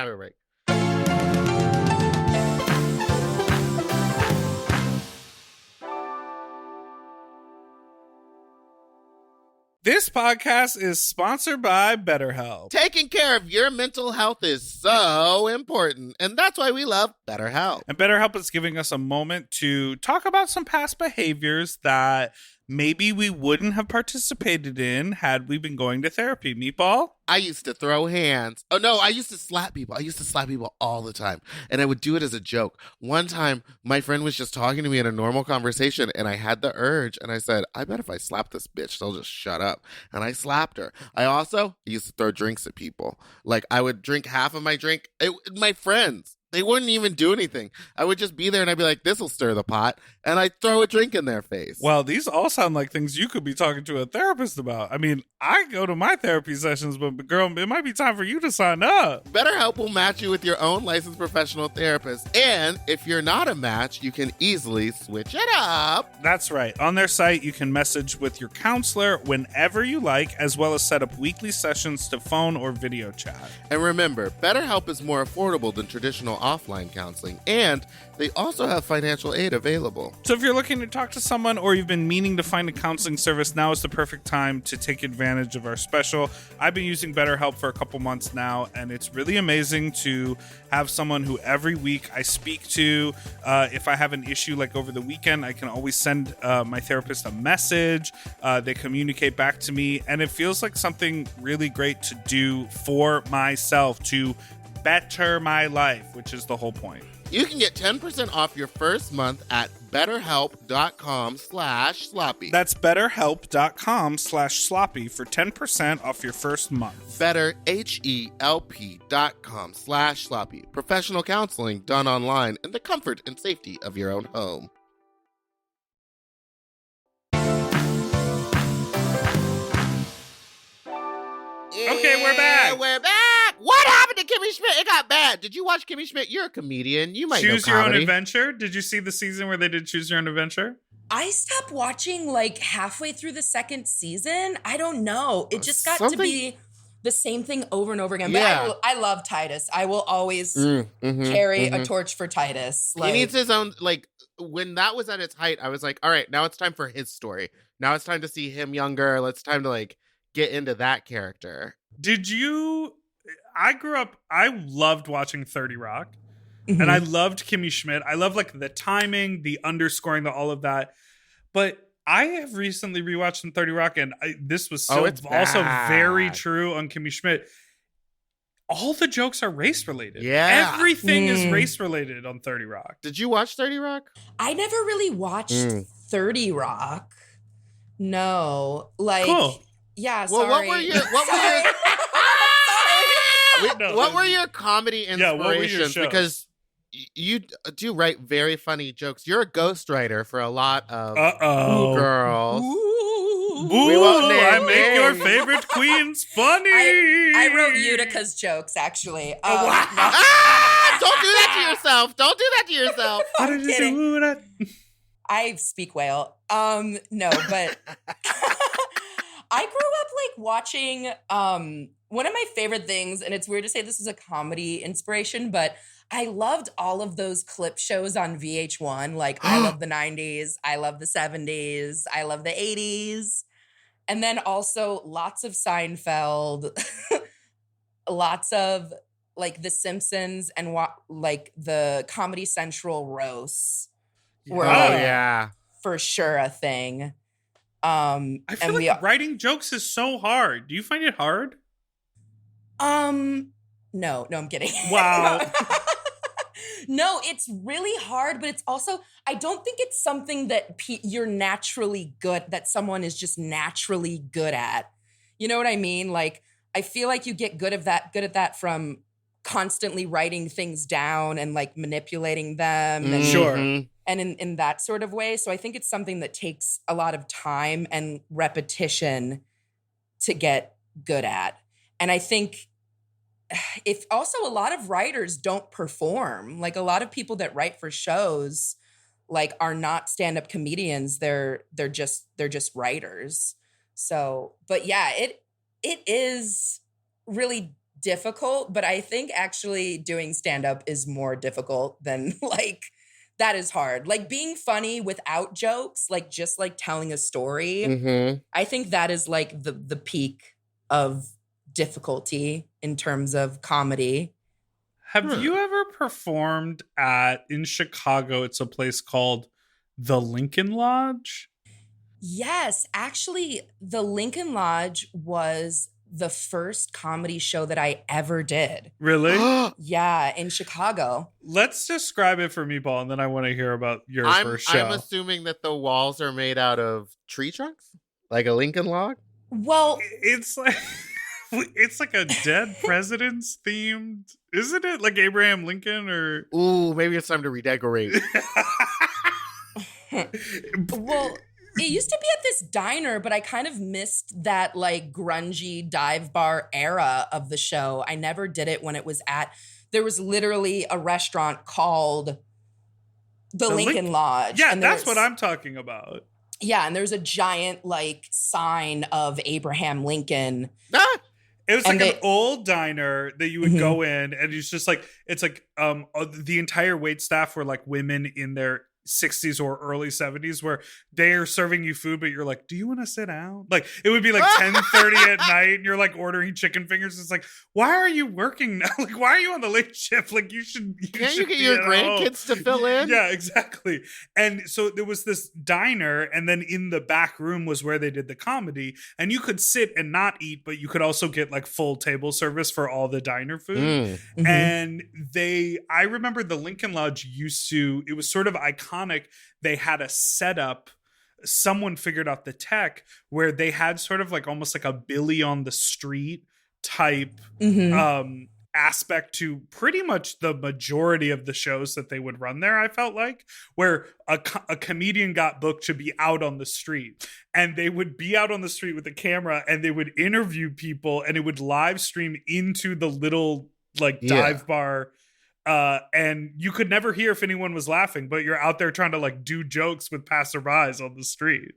This podcast is sponsored by BetterHelp. Taking care of your mental health is so important, and that's why we love BetterHelp. And BetterHelp is giving us a moment to talk about some past behaviors that maybe we wouldn't have participated in had we been going to therapy. Meatball? I used to throw hands. Oh, no, I used to slap people. I used to slap people all the time, and I would do it as a joke. One time, my friend was just talking to me in a normal conversation, and I had the urge, and I said, I bet if I slap this bitch, they'll just shut up. And I slapped her. I also used to throw drinks at people. Like, I would drink half of my drink. My friends, they wouldn't even do anything. I would just be there, and I'd be like, this'll stir the pot, and I'd throw a drink in their face. Well, these all sound like things you could be talking to a therapist about. I mean, I go to my therapy sessions, but girl, it might be time for you to sign up. BetterHelp will match you with your own licensed professional therapist. And if you're not a match, you can easily switch it up. That's right. On their site, you can message with your counselor whenever you like, as well as set up weekly sessions to phone or video chat. And remember, BetterHelp is more affordable than traditional offline counseling, and they also have financial aid available. So if you're looking to talk to someone or you've been meaning to find a counseling service, now is the perfect time to take advantage of our special. I've been using BetterHelp for a couple months now, and it's really amazing to have someone who every week I speak to. If I have an issue like over the weekend, I can always send my therapist a message. They communicate back to me, and it feels like something really great to do for myself to better my life, which is the whole point. You can get 10% off your first month at betterhelp.com/sloppy. That's betterhelp.com/sloppy for 10% off your first month. betterhelp.com/sloppy. Professional counseling done online in the comfort and safety of your own home. Okay, we're back. We're back. What happened to Kimmy Schmidt? It got bad. Did you watch Kimmy Schmidt? You're a comedian. You might Choose know Your Own comedy. Adventure. Did you see the season where they did Choose Your Own Adventure? I stopped watching like halfway through the second season. I don't know. It just got to Something- be the same thing over and over again. But Yeah. I love Titus. I will always Mm-hmm, carry a torch for Titus. He needs his own, like, when that was at its height, I was like, all right, now it's time for his story. Now it's time to see him younger. It's time to, like, get into that character. Did you? I grew up. I loved watching 30 Rock, Mhm. and I loved Kimmy Schmidt. I love like the timing, the underscoring, all of that. But I have recently rewatched some 30 Rock, and this was so it's also very bad. true on Kimmy Schmidt. All the jokes are race related. Yeah. Everything is Mm. race related on 30 Rock. Did you watch 30 Rock? I never really watched Mm. 30 Rock. No. Like, Cool. yeah, Well, sorry. what were your- what were Sorry. your- Sorry. No, what were your comedy Yeah, what were your inspirations? shows? Because you do write very funny jokes. You're a ghostwriter for a lot of Uh-oh. girls. Ooh. Boo, We won't name I make your names. favorite queens funny. I wrote Utica's jokes, actually. wow. Don't do that to yourself. Don't do that to yourself. How I'm did you kidding. do that? I speak whale. No, but I grew up like watching one of my favorite things, and it's weird to say this is a comedy inspiration, but I loved all of those clip shows on VH1. Like I love the 90s, I love the 70s, I love the 80s. And then also lots of Seinfeld, lots of like The Simpsons and like the Comedy Central roasts were Oh, like, yeah. for sure a thing. I feel and like writing jokes is so hard. Do you find it hard? no, I'm kidding. Wow. No, it's really hard, but it's also, I don't think it's something that you're naturally good, that someone is just naturally good at. You know what I mean? Like, I feel like you get good at that from constantly writing things down and like manipulating them. And, Sure. and in that sort of way. So I think it's something that takes a lot of time and repetition to get good at. And I think if also a lot of writers don't perform, like a lot of people that write for shows like are not stand-up comedians. They're just writers. So, but yeah, it is really difficult, but I think actually doing stand-up is more difficult than like, that is hard. Like being funny without jokes, like just like telling a story. I think that is like the peak of difficulty in terms of comedy. Have you ever performed in Chicago? It's a place called the Lincoln Lodge. Yes, actually, the Lincoln Lodge was the first comedy show that I ever did. Really? Yeah, in Chicago. Let's describe it for me, Paul, and then I want to hear about your first show. I'm assuming that the walls are made out of tree trunks? Like a Lincoln log? Well, it's like a dead president's themed, isn't it? Like Abraham Lincoln or... Ooh, maybe it's time to redecorate. well, it used to be at this diner, but I kind of missed that like grungy dive bar era of the show. I never did it when it was there was literally a restaurant called the Lincoln Lodge. Yeah, and that's what I'm talking about. Yeah, and there's a giant like sign of Abraham Lincoln. It was like an old diner that you would go in, and it's just like, it's like the entire wait staff were like women in their 60s or early 70s, where they're serving you food, but you're like, do you want to sit down? Like it would be like 10:30 at night, and you're like ordering chicken fingers. It's like, why are you working now? Like, why are you on the late shift? Like Can't you get your grandkids to fill in? Yeah, exactly. And so there was this diner, and then in the back room was where they did the comedy, and you could sit and not eat, but you could also get like full table service for all the diner food. And I remember the Lincoln Lodge it was sort of iconic. They had a setup, someone figured out the tech where they had sort of like almost like a Billy on the Street type aspect to pretty much the majority of the shows that they would run there. I felt like where a comedian got booked to be out on the street, and they would be out on the street with a camera, and they would interview people, and it would live stream into the little like dive bar. And you could never hear if anyone was laughing, but you're out there trying to like do jokes with passerbys on the street.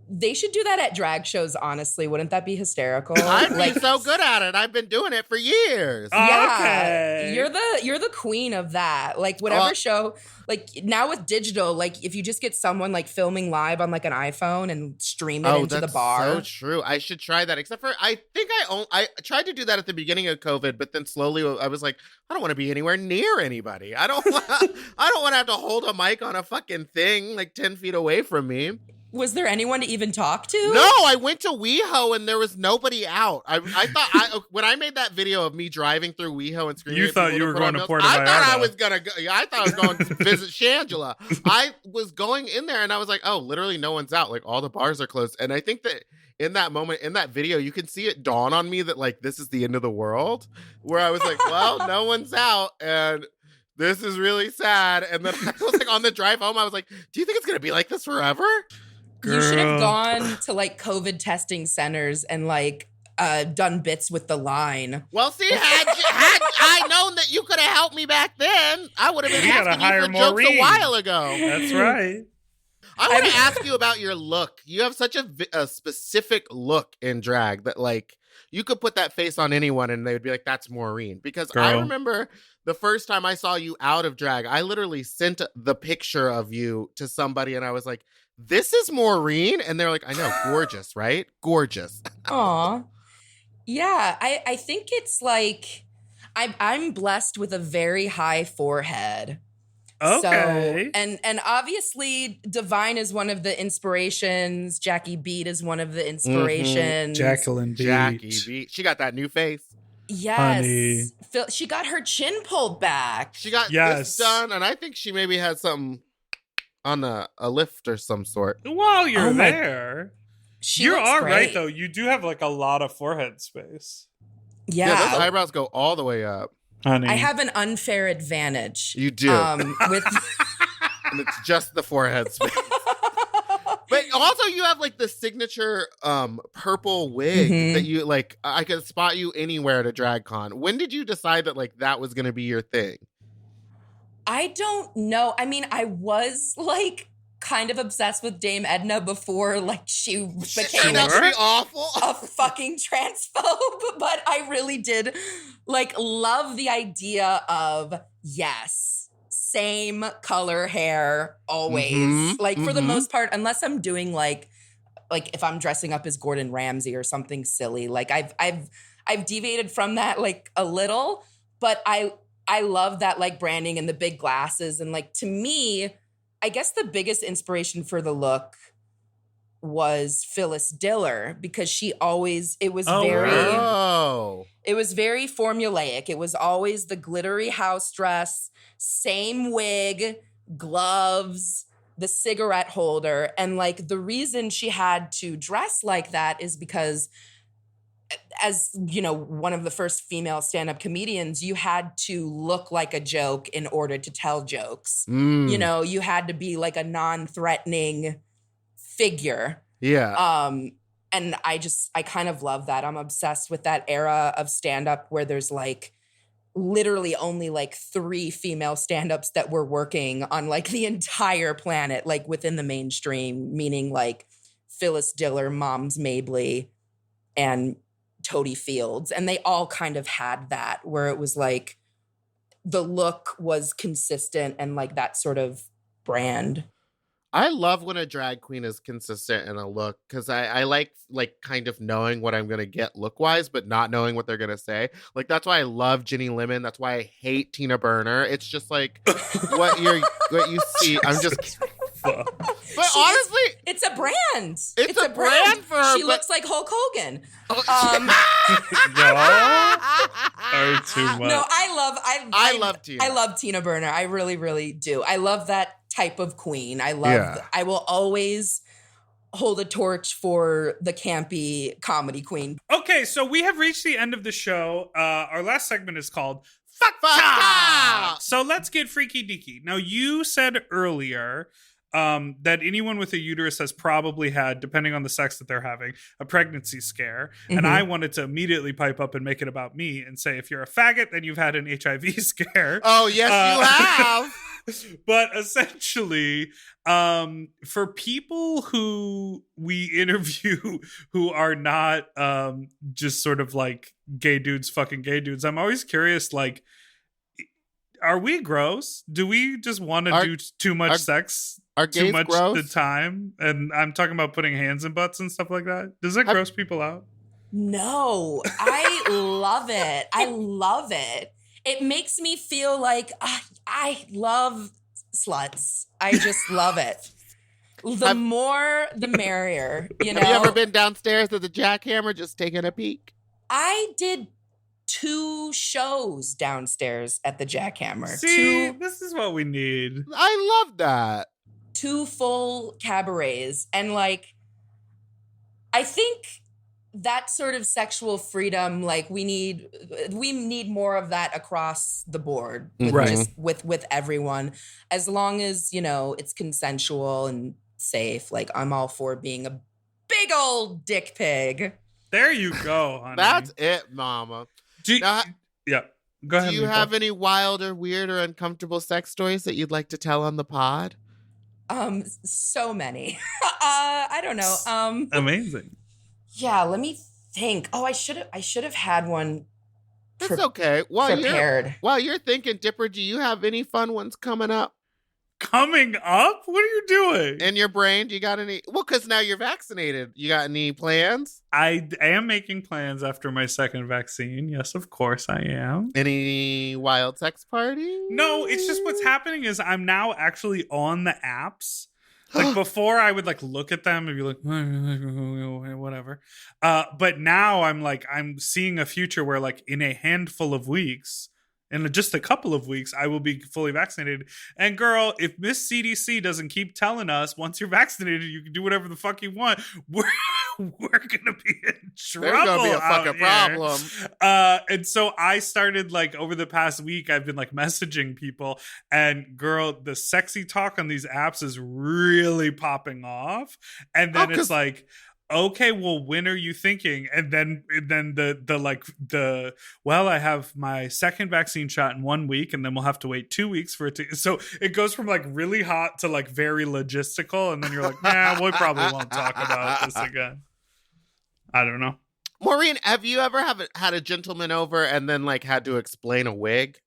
They should do that at drag shows, honestly. Wouldn't that be hysterical? I'd be so good at it. I've been doing it for years. Yeah. Okay. You're the queen of that. Like whatever show, like now with digital, like if you just get someone like filming live on like an iPhone and stream it into the bar. So true. I should try that. Except for I think I tried to do that at the beginning of COVID, but then slowly I was like, I don't want to be anywhere near anybody. I don't want to have to hold a mic on a fucking thing like 10 feet away from me. Was there anyone to even talk to? No, I went to WeHo and there was nobody out. I thought when I made that video of me driving through WeHo and screaming, you thought you were going to Puerto Vallarta. I thought I was going to visit Shangela. I was going in there and I was like, oh, literally no one's out. Like all the bars are closed. And I think that in that moment, in that video, you can see it dawn on me that like this is the end of the world. Where I was like, well, no one's out and this is really sad. And then I was like on the drive home, I was like, do you think it's gonna be like this forever? You should have gone to like COVID testing centers and like done bits with the line. Well, see, had I known that you could have helped me back then, I would have been asking you for jokes a while ago. That's right. I want to ask you about your look. You have such a specific look in drag that like you could put that face on anyone and they would be like, that's Maureen. Because I remember the first time I saw you out of drag, I literally sent the picture of you to somebody and I was like, this is Maureen? And they're like, I know, gorgeous, right? Gorgeous. Aw. Yeah, I think it's like, I'm blessed with a very high forehead. Okay. So, and obviously Divine is one of the inspirations. Jackie Beat is one of the inspirations. Jacqueline Beat. Jackie Beat. She got that new face. Yes. Honey. She got her chin pulled back. She got Yes. this done, and I think she maybe had something on a lift or some sort. While you're Oh my- there, She you looks are right great. though. You do have like a lot of forehead space, Yeah, those Yeah. eyebrows go all the way up. honey. I have an unfair advantage. You do. With And it's just the forehead space. But also you have like the signature purple wig Mhm. that you like I could spot you anywhere at a drag con. When did you decide that like that was gonna be your thing? I don't know. I mean, I was like kind of obsessed with Dame Edna before like she became Turned out to be awful. a fucking transphobe, but I really did like love the idea of yes, same color hair always. Mhm, Like for the mhm. most part, unless I'm doing like if I'm dressing up as Gordon Ramsay or something silly, like I've deviated from that like a little, but I love that like branding and the big glasses and like to me, I guess the biggest inspiration for the look was Phyllis Diller because she always it was very Oh. it was very formulaic. It was always the glittery house dress, same wig, gloves, the cigarette holder. And like the reason she had to dress like that is because as you know, one of the first female stand-up comedians, you had to look like a joke in order to tell jokes. Mm. You know, you had to be like a non-threatening figure. Yeah. And I kind of love that. I'm obsessed with that era of stand-up where there's like literally only like 3 female stand-ups that were working on like the entire planet, like within the mainstream, meaning like Phyllis Diller, Moms Mabley, and Toady Fields. And they all kind of had that where it was like the look was consistent and like that sort of brand. I love when a drag queen is consistent in a look because I like kind of knowing what I'm gonna get look wise, but not knowing what they're gonna say. Like that's why I love Ginny Lemon. That's why I hate Tina Burner. It's just like what you see. I'm just, but honestly, It's a brand. It's a brand for her, She but- looks like Hulk Hogan. Y'all are too much. No, I love Tina. I love Tina Burner. I really, really do. I love that type of queen. I love. Yeah. I will always hold a torch for the campy comedy queen. Okay, so we have reached the end of the show. Our last segment is called Fuck Fuck Talk. Talk. So let's get freaky deaky. Now, you said earlier that anyone with a uterus has probably had, depending on the sex that they're having, a pregnancy scare. And Mhm. I wanted to immediately pipe up and make it about me and say, if you're a faggot, then you've had an HIV scare. Oh yes, you have. But essentially, for people who we interview who are not just sort of like gay dudes fucking gay dudes, I'm always curious, like, are we gross? Do we just want to do too much sex Are too gays much gross? the time? And I'm talking about putting hands in butts and stuff like that. Does that gross people out? No, I love it. I love it. It makes me feel like I love sluts. I just love it. The more, the merrier. You know. Have you ever been downstairs at the Jackhammer just taking a peek? I did 2 shows downstairs at the Jackhammer. See, this is what we need. I love that. 2 full cabarets. And like, I think that sort of sexual freedom, like we need more of that across the board with Right. just with everyone. As long as, you know, it's consensual and safe. Like I'm all for being a big old dick pig. There you go, honey. That's it, mama. Do you, Now, yeah. Go ahead. do you Nicole. have any wild or weird or uncomfortable sex stories that you'd like to tell on the pod? So many. I don't know. Amazing. Yeah, let me think. Oh, I should have had one That's okay. While prepared. you're thinking, Dipper, do you have any fun ones coming up Coming up? What are you doing? in your brain? Do you got any? Well, because now you're vaccinated. You got any plans? I am making plans after my second vaccine. Yes, of course I am. Any wild sex party? No, it's just what's happening is I'm now actually on the apps Like before I would like look at them and be like, whatever. But now I'm seeing a future where like in a handful of weeks, in just a couple of weeks, I will be fully vaccinated. And girl, if Miss CDC doesn't keep telling us once you're vaccinated, you can do whatever the fuck you want, we're gonna be in trouble. There's gonna be a fucking problem. And so I started like over the past week, I've been like messaging people, and girl, the sexy talk on these apps is really popping off. And then it's like, okay, well, when are you thinking? And then well, I have my second vaccine shot in 1 week, and then we'll have to wait 2 weeks for it to. So it goes from like really hot to like very logistical, and then you're like, nah, we probably won't talk about this again. I don't know. Maureen, have you ever had a gentleman over and then like had to explain a wig?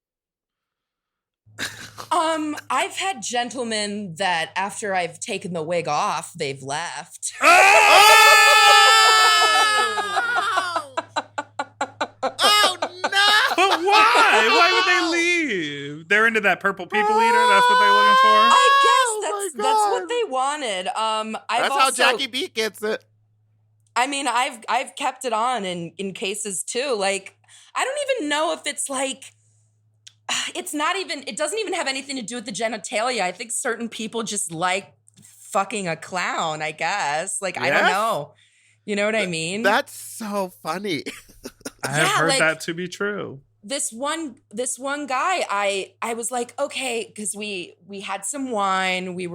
I've had gentlemen that after I've taken the wig off, they've left. Oh no! But why? Why would they leave? They're into that purple people eater. That's what they're looking for. I guess that's what they wanted. That's how Jackie Beat gets it. I mean, I've kept it on in cases too. Like, I don't even know if it's like, it doesn't even have anything to do with the genitalia. I think certain people just like fucking a clown, I guess. Like, I don't know. You know what I mean? That's so funny. I have heard that to be true. This one guy, I was like, okay, because we had some wine, we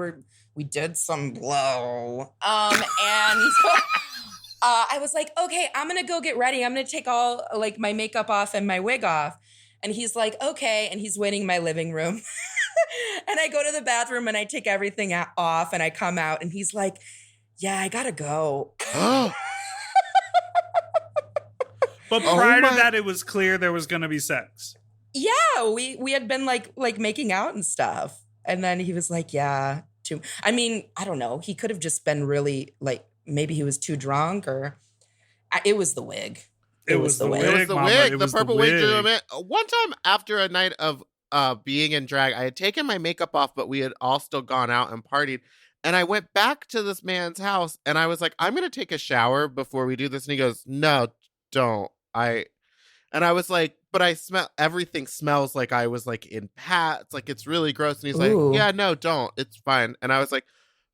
did some blow. And I was like, okay, I'm gonna go get ready. I'm gonna take all like my makeup off and my wig off. And he's like, okay. And he's waiting in my living room. And I go to the bathroom and I take everything off and I come out and he's like, yeah, I gotta go. But prior to that, it was clear there was going to be sex. Yeah, we had been like making out and stuff. And then he was like, yeah, I mean, I don't know. He could have just been really like, maybe he was too drunk or it was the wig. It was the wig. It was the Mama. wig. It The was purple the wig. wig. One time after a night of being in drag, I had taken my makeup off, but we had all still gone out and partied. And I went back to this man's house and I was like, I'm going to take a shower before we do this. And he goes, no, don't. And I was like, but everything smells like I was like in Pat's, like it's really gross. And he's like, yeah, no, don't. It's fine. And I was like,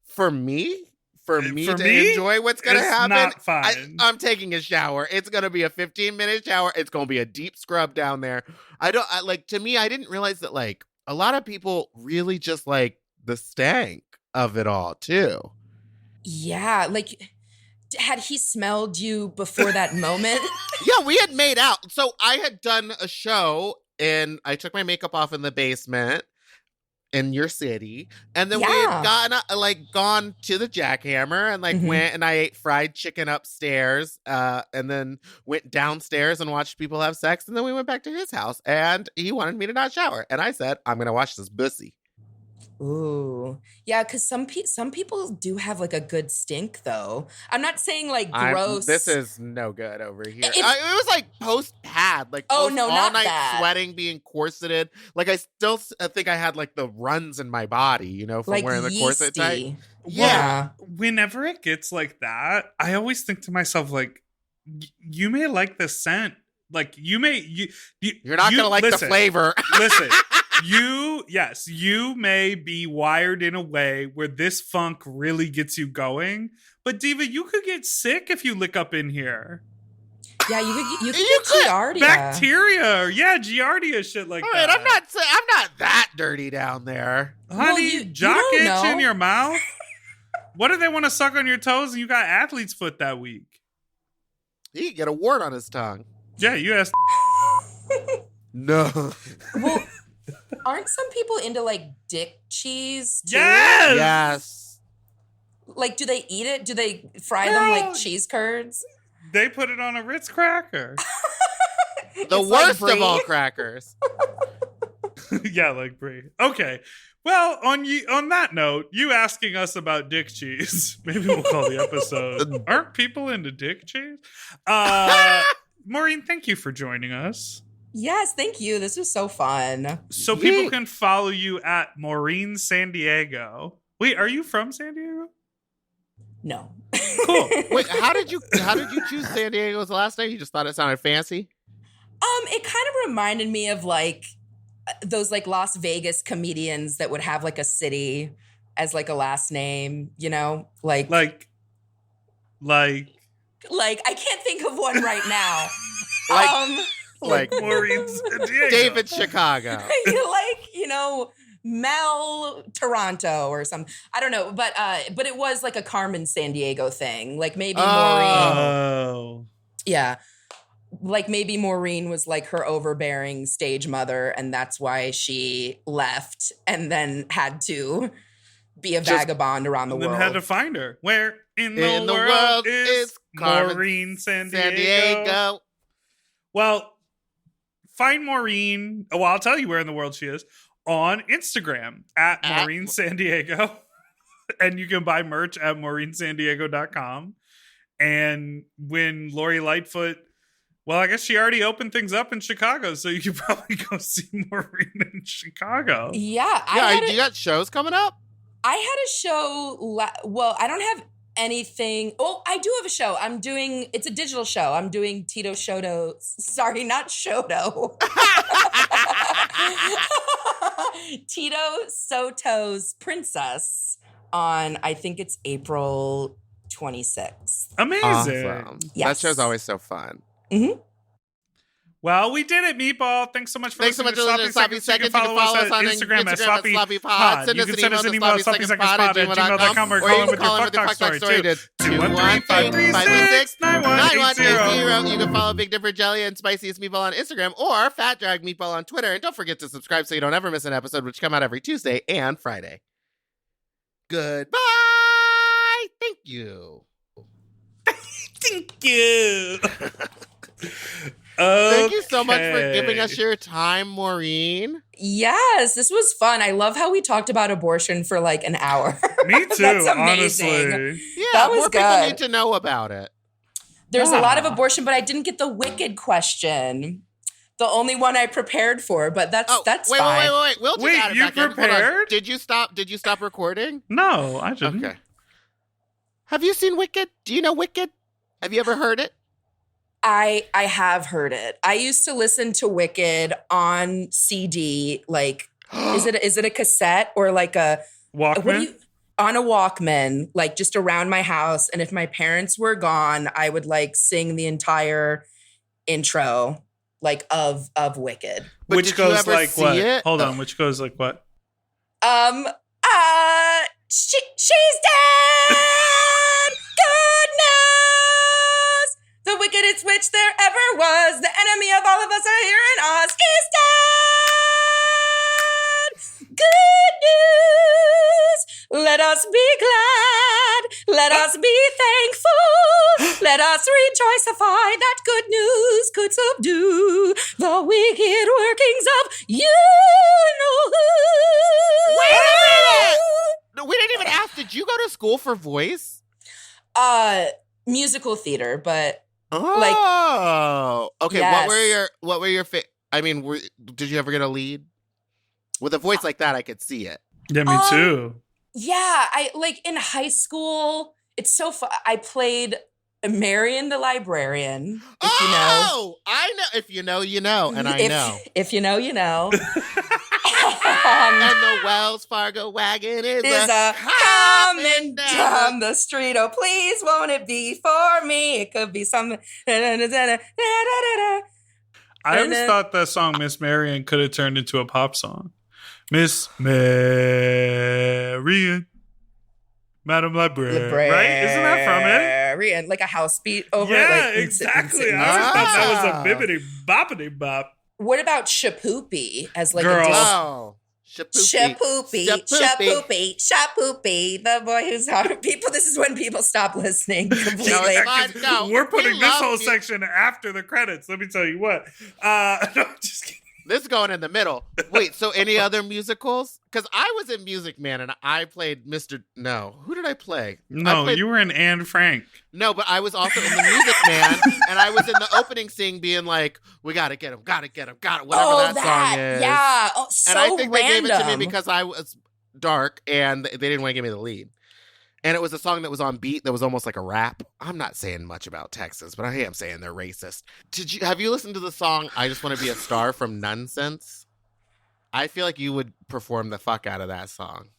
for me to enjoy what's going to happen, not fine. I'm taking a shower. It's going to be a 15-minute shower. It's going to be a deep scrub down there. To me, I didn't realize that like a lot of people really just like the stank of it all too. Yeah. Like, had he smelled you before that moment? Yeah, we had made out. So I had done a show and I took my makeup off in the basement in your city. And then we had gone to the Jackhammer and went and I ate fried chicken upstairs and then went downstairs and watched people have sex. And then we went back to his house and he wanted me to not shower. And I said, I'm going to watch this bussy. Ooh. Yeah, because some people do have like a good stink though. I'm not saying like gross. This is no good over here. It was like post-pad. Like all not night that. sweating, being corseted. Like I still think I had like the runs in my body, from like wearing the corset tight. Yeah. Whenever it gets like that, I always think to myself like, you may like the scent. Like you're not gonna like the flavor. Listen. You may be wired in a way where this funk really gets you going, but Diva, you could get sick if you lick up in here. Yeah, you could get Giardia. Bacteria, Giardia, shit like that. I'm not that dirty down there. Honey, jock itch in your mouth? What if they want to suck on your toes and you got athlete's foot that week? He could get a wart on his tongue. Yeah, you asked. No. Well, aren't some people into like dick cheese too? Yes. Like, do they eat it? Do they fry them like cheese curds? They put it on a Ritz cracker. The worst of all crackers. Yeah, like brie. Okay. Well, on that note, you asking us about dick cheese. Maybe we'll call the episode. Aren't people into dick cheese? Maureen, thank you for joining us. Yes, thank you. This was so fun. So people can follow you at Maureen San Diego. Wait, are you from San Diego? No. Cool. Wait, how did you choose San Diego's last name? You just thought it sounded fancy? It kind of reminded me of like those like Las Vegas comedians that would have like a city as like a last name, you know? Like I can't think of one right now. Like Maureen San Diego. David Chicago. like, you know, Mel Toronto or something. I don't know, but it was like a Carmen San Diego thing. Like maybe Maureen. Oh. Yeah. Like maybe Maureen was like her overbearing stage mother, and that's why she left and then had to be a vagabond around the And then world. had to find her. Where in the world is Maureen San Diego? Well, find Maureen. Well, I'll tell you where in the world she is. On Instagram at Maureen San Diego. And you can buy merch at MaureenSanDiego.com. And when Lori Lightfoot, well, I guess she already opened things up in Chicago, so you could probably go see Maureen in Chicago. Yeah. You got shows coming up? I had a show. Well, I don't have anything. Oh, I do have a show. It's a digital show. I'm doing Tito Shoto. Sorry, not Shoto. Tito Soto's Princess on, I think it's April 26th. Amazing. Awesome. Yes. That show's always so fun. Mm-hmm. Well, we did it, Meatball. Thanks so much for Thanks so listening much to for Sloppy listening to Seconds. Sloppy You can follow us on Instagram at Sloppy Pod. Send You us can an send us an email email at sloppysecondspod@gmail.com or call in with your fuck talk story too. 213-536-9180. You can follow Big Dipper Jelly and Spiciest Meatball on Instagram or Fat Drag Meatball on Twitter. And don't forget to subscribe so you don't ever miss an episode, which come out every Tuesday and Friday. Goodbye. Thank you. Thank you. Thank you so much for giving us your time, Maureen. Yes, this was fun. I love how we talked about abortion for like an hour. Me too, That's amazing. honestly. Yeah, That was more people good. need to know about it. There's a lot of abortion, but I didn't get the Wicked question. The only one I prepared for, but that's wait, fine. wait. We'll just Wait, add it you back in. Hold on. prepared? Did you stop recording? No, I didn't. Okay. Have you seen Wicked? Do you know Wicked? Have you ever heard it? I have heard it. I used to listen to Wicked on CD. Like, is it a cassette or like a Walkman? on a Walkman? Like just around my house. And if my parents were gone, I would like sing the entire intro like of Wicked. But Which did you goes ever like see what? it? Hold on, which goes like what? She's dead. Good news. The wickedest witch there ever was. The enemy of all of us are here in Oz is dead. Good news. Let us be glad. Let us be thankful. Let us rejoicify that good news could subdue the wicked workings of you know who. Wait a minute! No, we didn't even ask. Did you go to school for voice? Musical theater, but Oh, okay. Yes. What were your I mean, did you ever get a lead with a voice like that? I could see it. Yeah, me too. yeah, I like in high school. It's so fun. I played Marion the librarian. If you know. I know. If you know, you know, and I know. If you know, you know. And the Wells Fargo wagon is a coming down the street. Oh, please, won't it be for me? It could be something. I always thought that song Miss Marian could have turned into a pop song. Miss Marian, Madam Librarian, right? Isn't that from it? Like a house beat over Yeah, it. Like, exactly. I always thought that was a bibbity boppity bop. What about Shapoopy as like Girl. a Oh, Shapoopy, the boy who's hard. People, this is when people stop listening completely. No, We're putting we this love whole you. section after the credits. Let me tell you what. No, I'm just kidding. This is going in the middle. Wait, so any other musicals? Because I was in Music Man and I played Mr. No. Who did I play? No, I played... you were in Anne Frank. No, but I was also in the Music Man, and I was in the opening scene being like, we gotta get him, whatever that song is. Yeah. Oh, so and I think random. they gave it to me because I was dark, and they didn't want to give me the lead. And it was a song that was on beat that was almost like a rap. I'm not saying much about Texas, but I am saying they're racist. Have you listened to the song I Just Want to Be a Star from Nonsense? I feel like you would perform the fuck out of that song.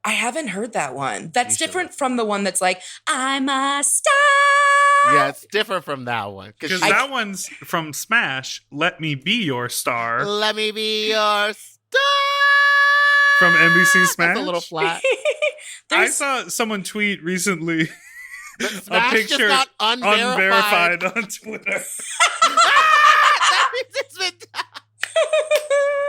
I haven't heard that one. That's You different from the one that's like, I'm a star. Yeah, it's different from that one. Because that one's from Smash, Let Me Be Your Star. Let me be your star. From NBC Smash. That's a little flat. I saw someone tweet recently a Smash picture just got unverified on Twitter. That means it's been done.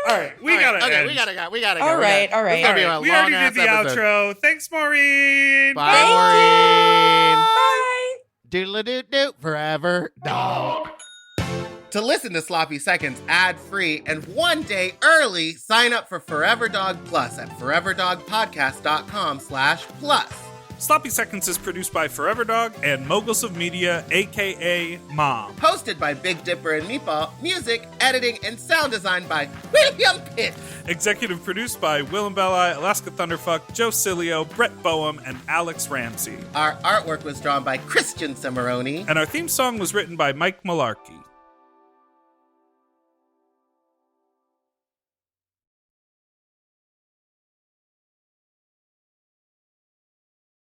All right, we gotta okay, end. we gotta go. All right. All It's gonna be a right, we already long-ass did the episode. outro. Thanks, Maureen. Bye, Maureen. Bye. Doodle-a-doo-doo, forever dog. To listen to Sloppy Seconds ad-free and one day early, sign up for Forever Dog Plus at foreverdogpodcast.com/plus. Sloppy Seconds is produced by Forever Dog and Moguls of Media, aka Mom. Hosted by Big Dipper and Meatball, music, editing, and sound design by William Pitt. Executive produced by Willem Belli, Alaska Thunderfuck, Joe Cilio, Brett Boehm, and Alex Ramsey. Our artwork was drawn by Christian Cimarroni. And our theme song was written by Mike Malarkey.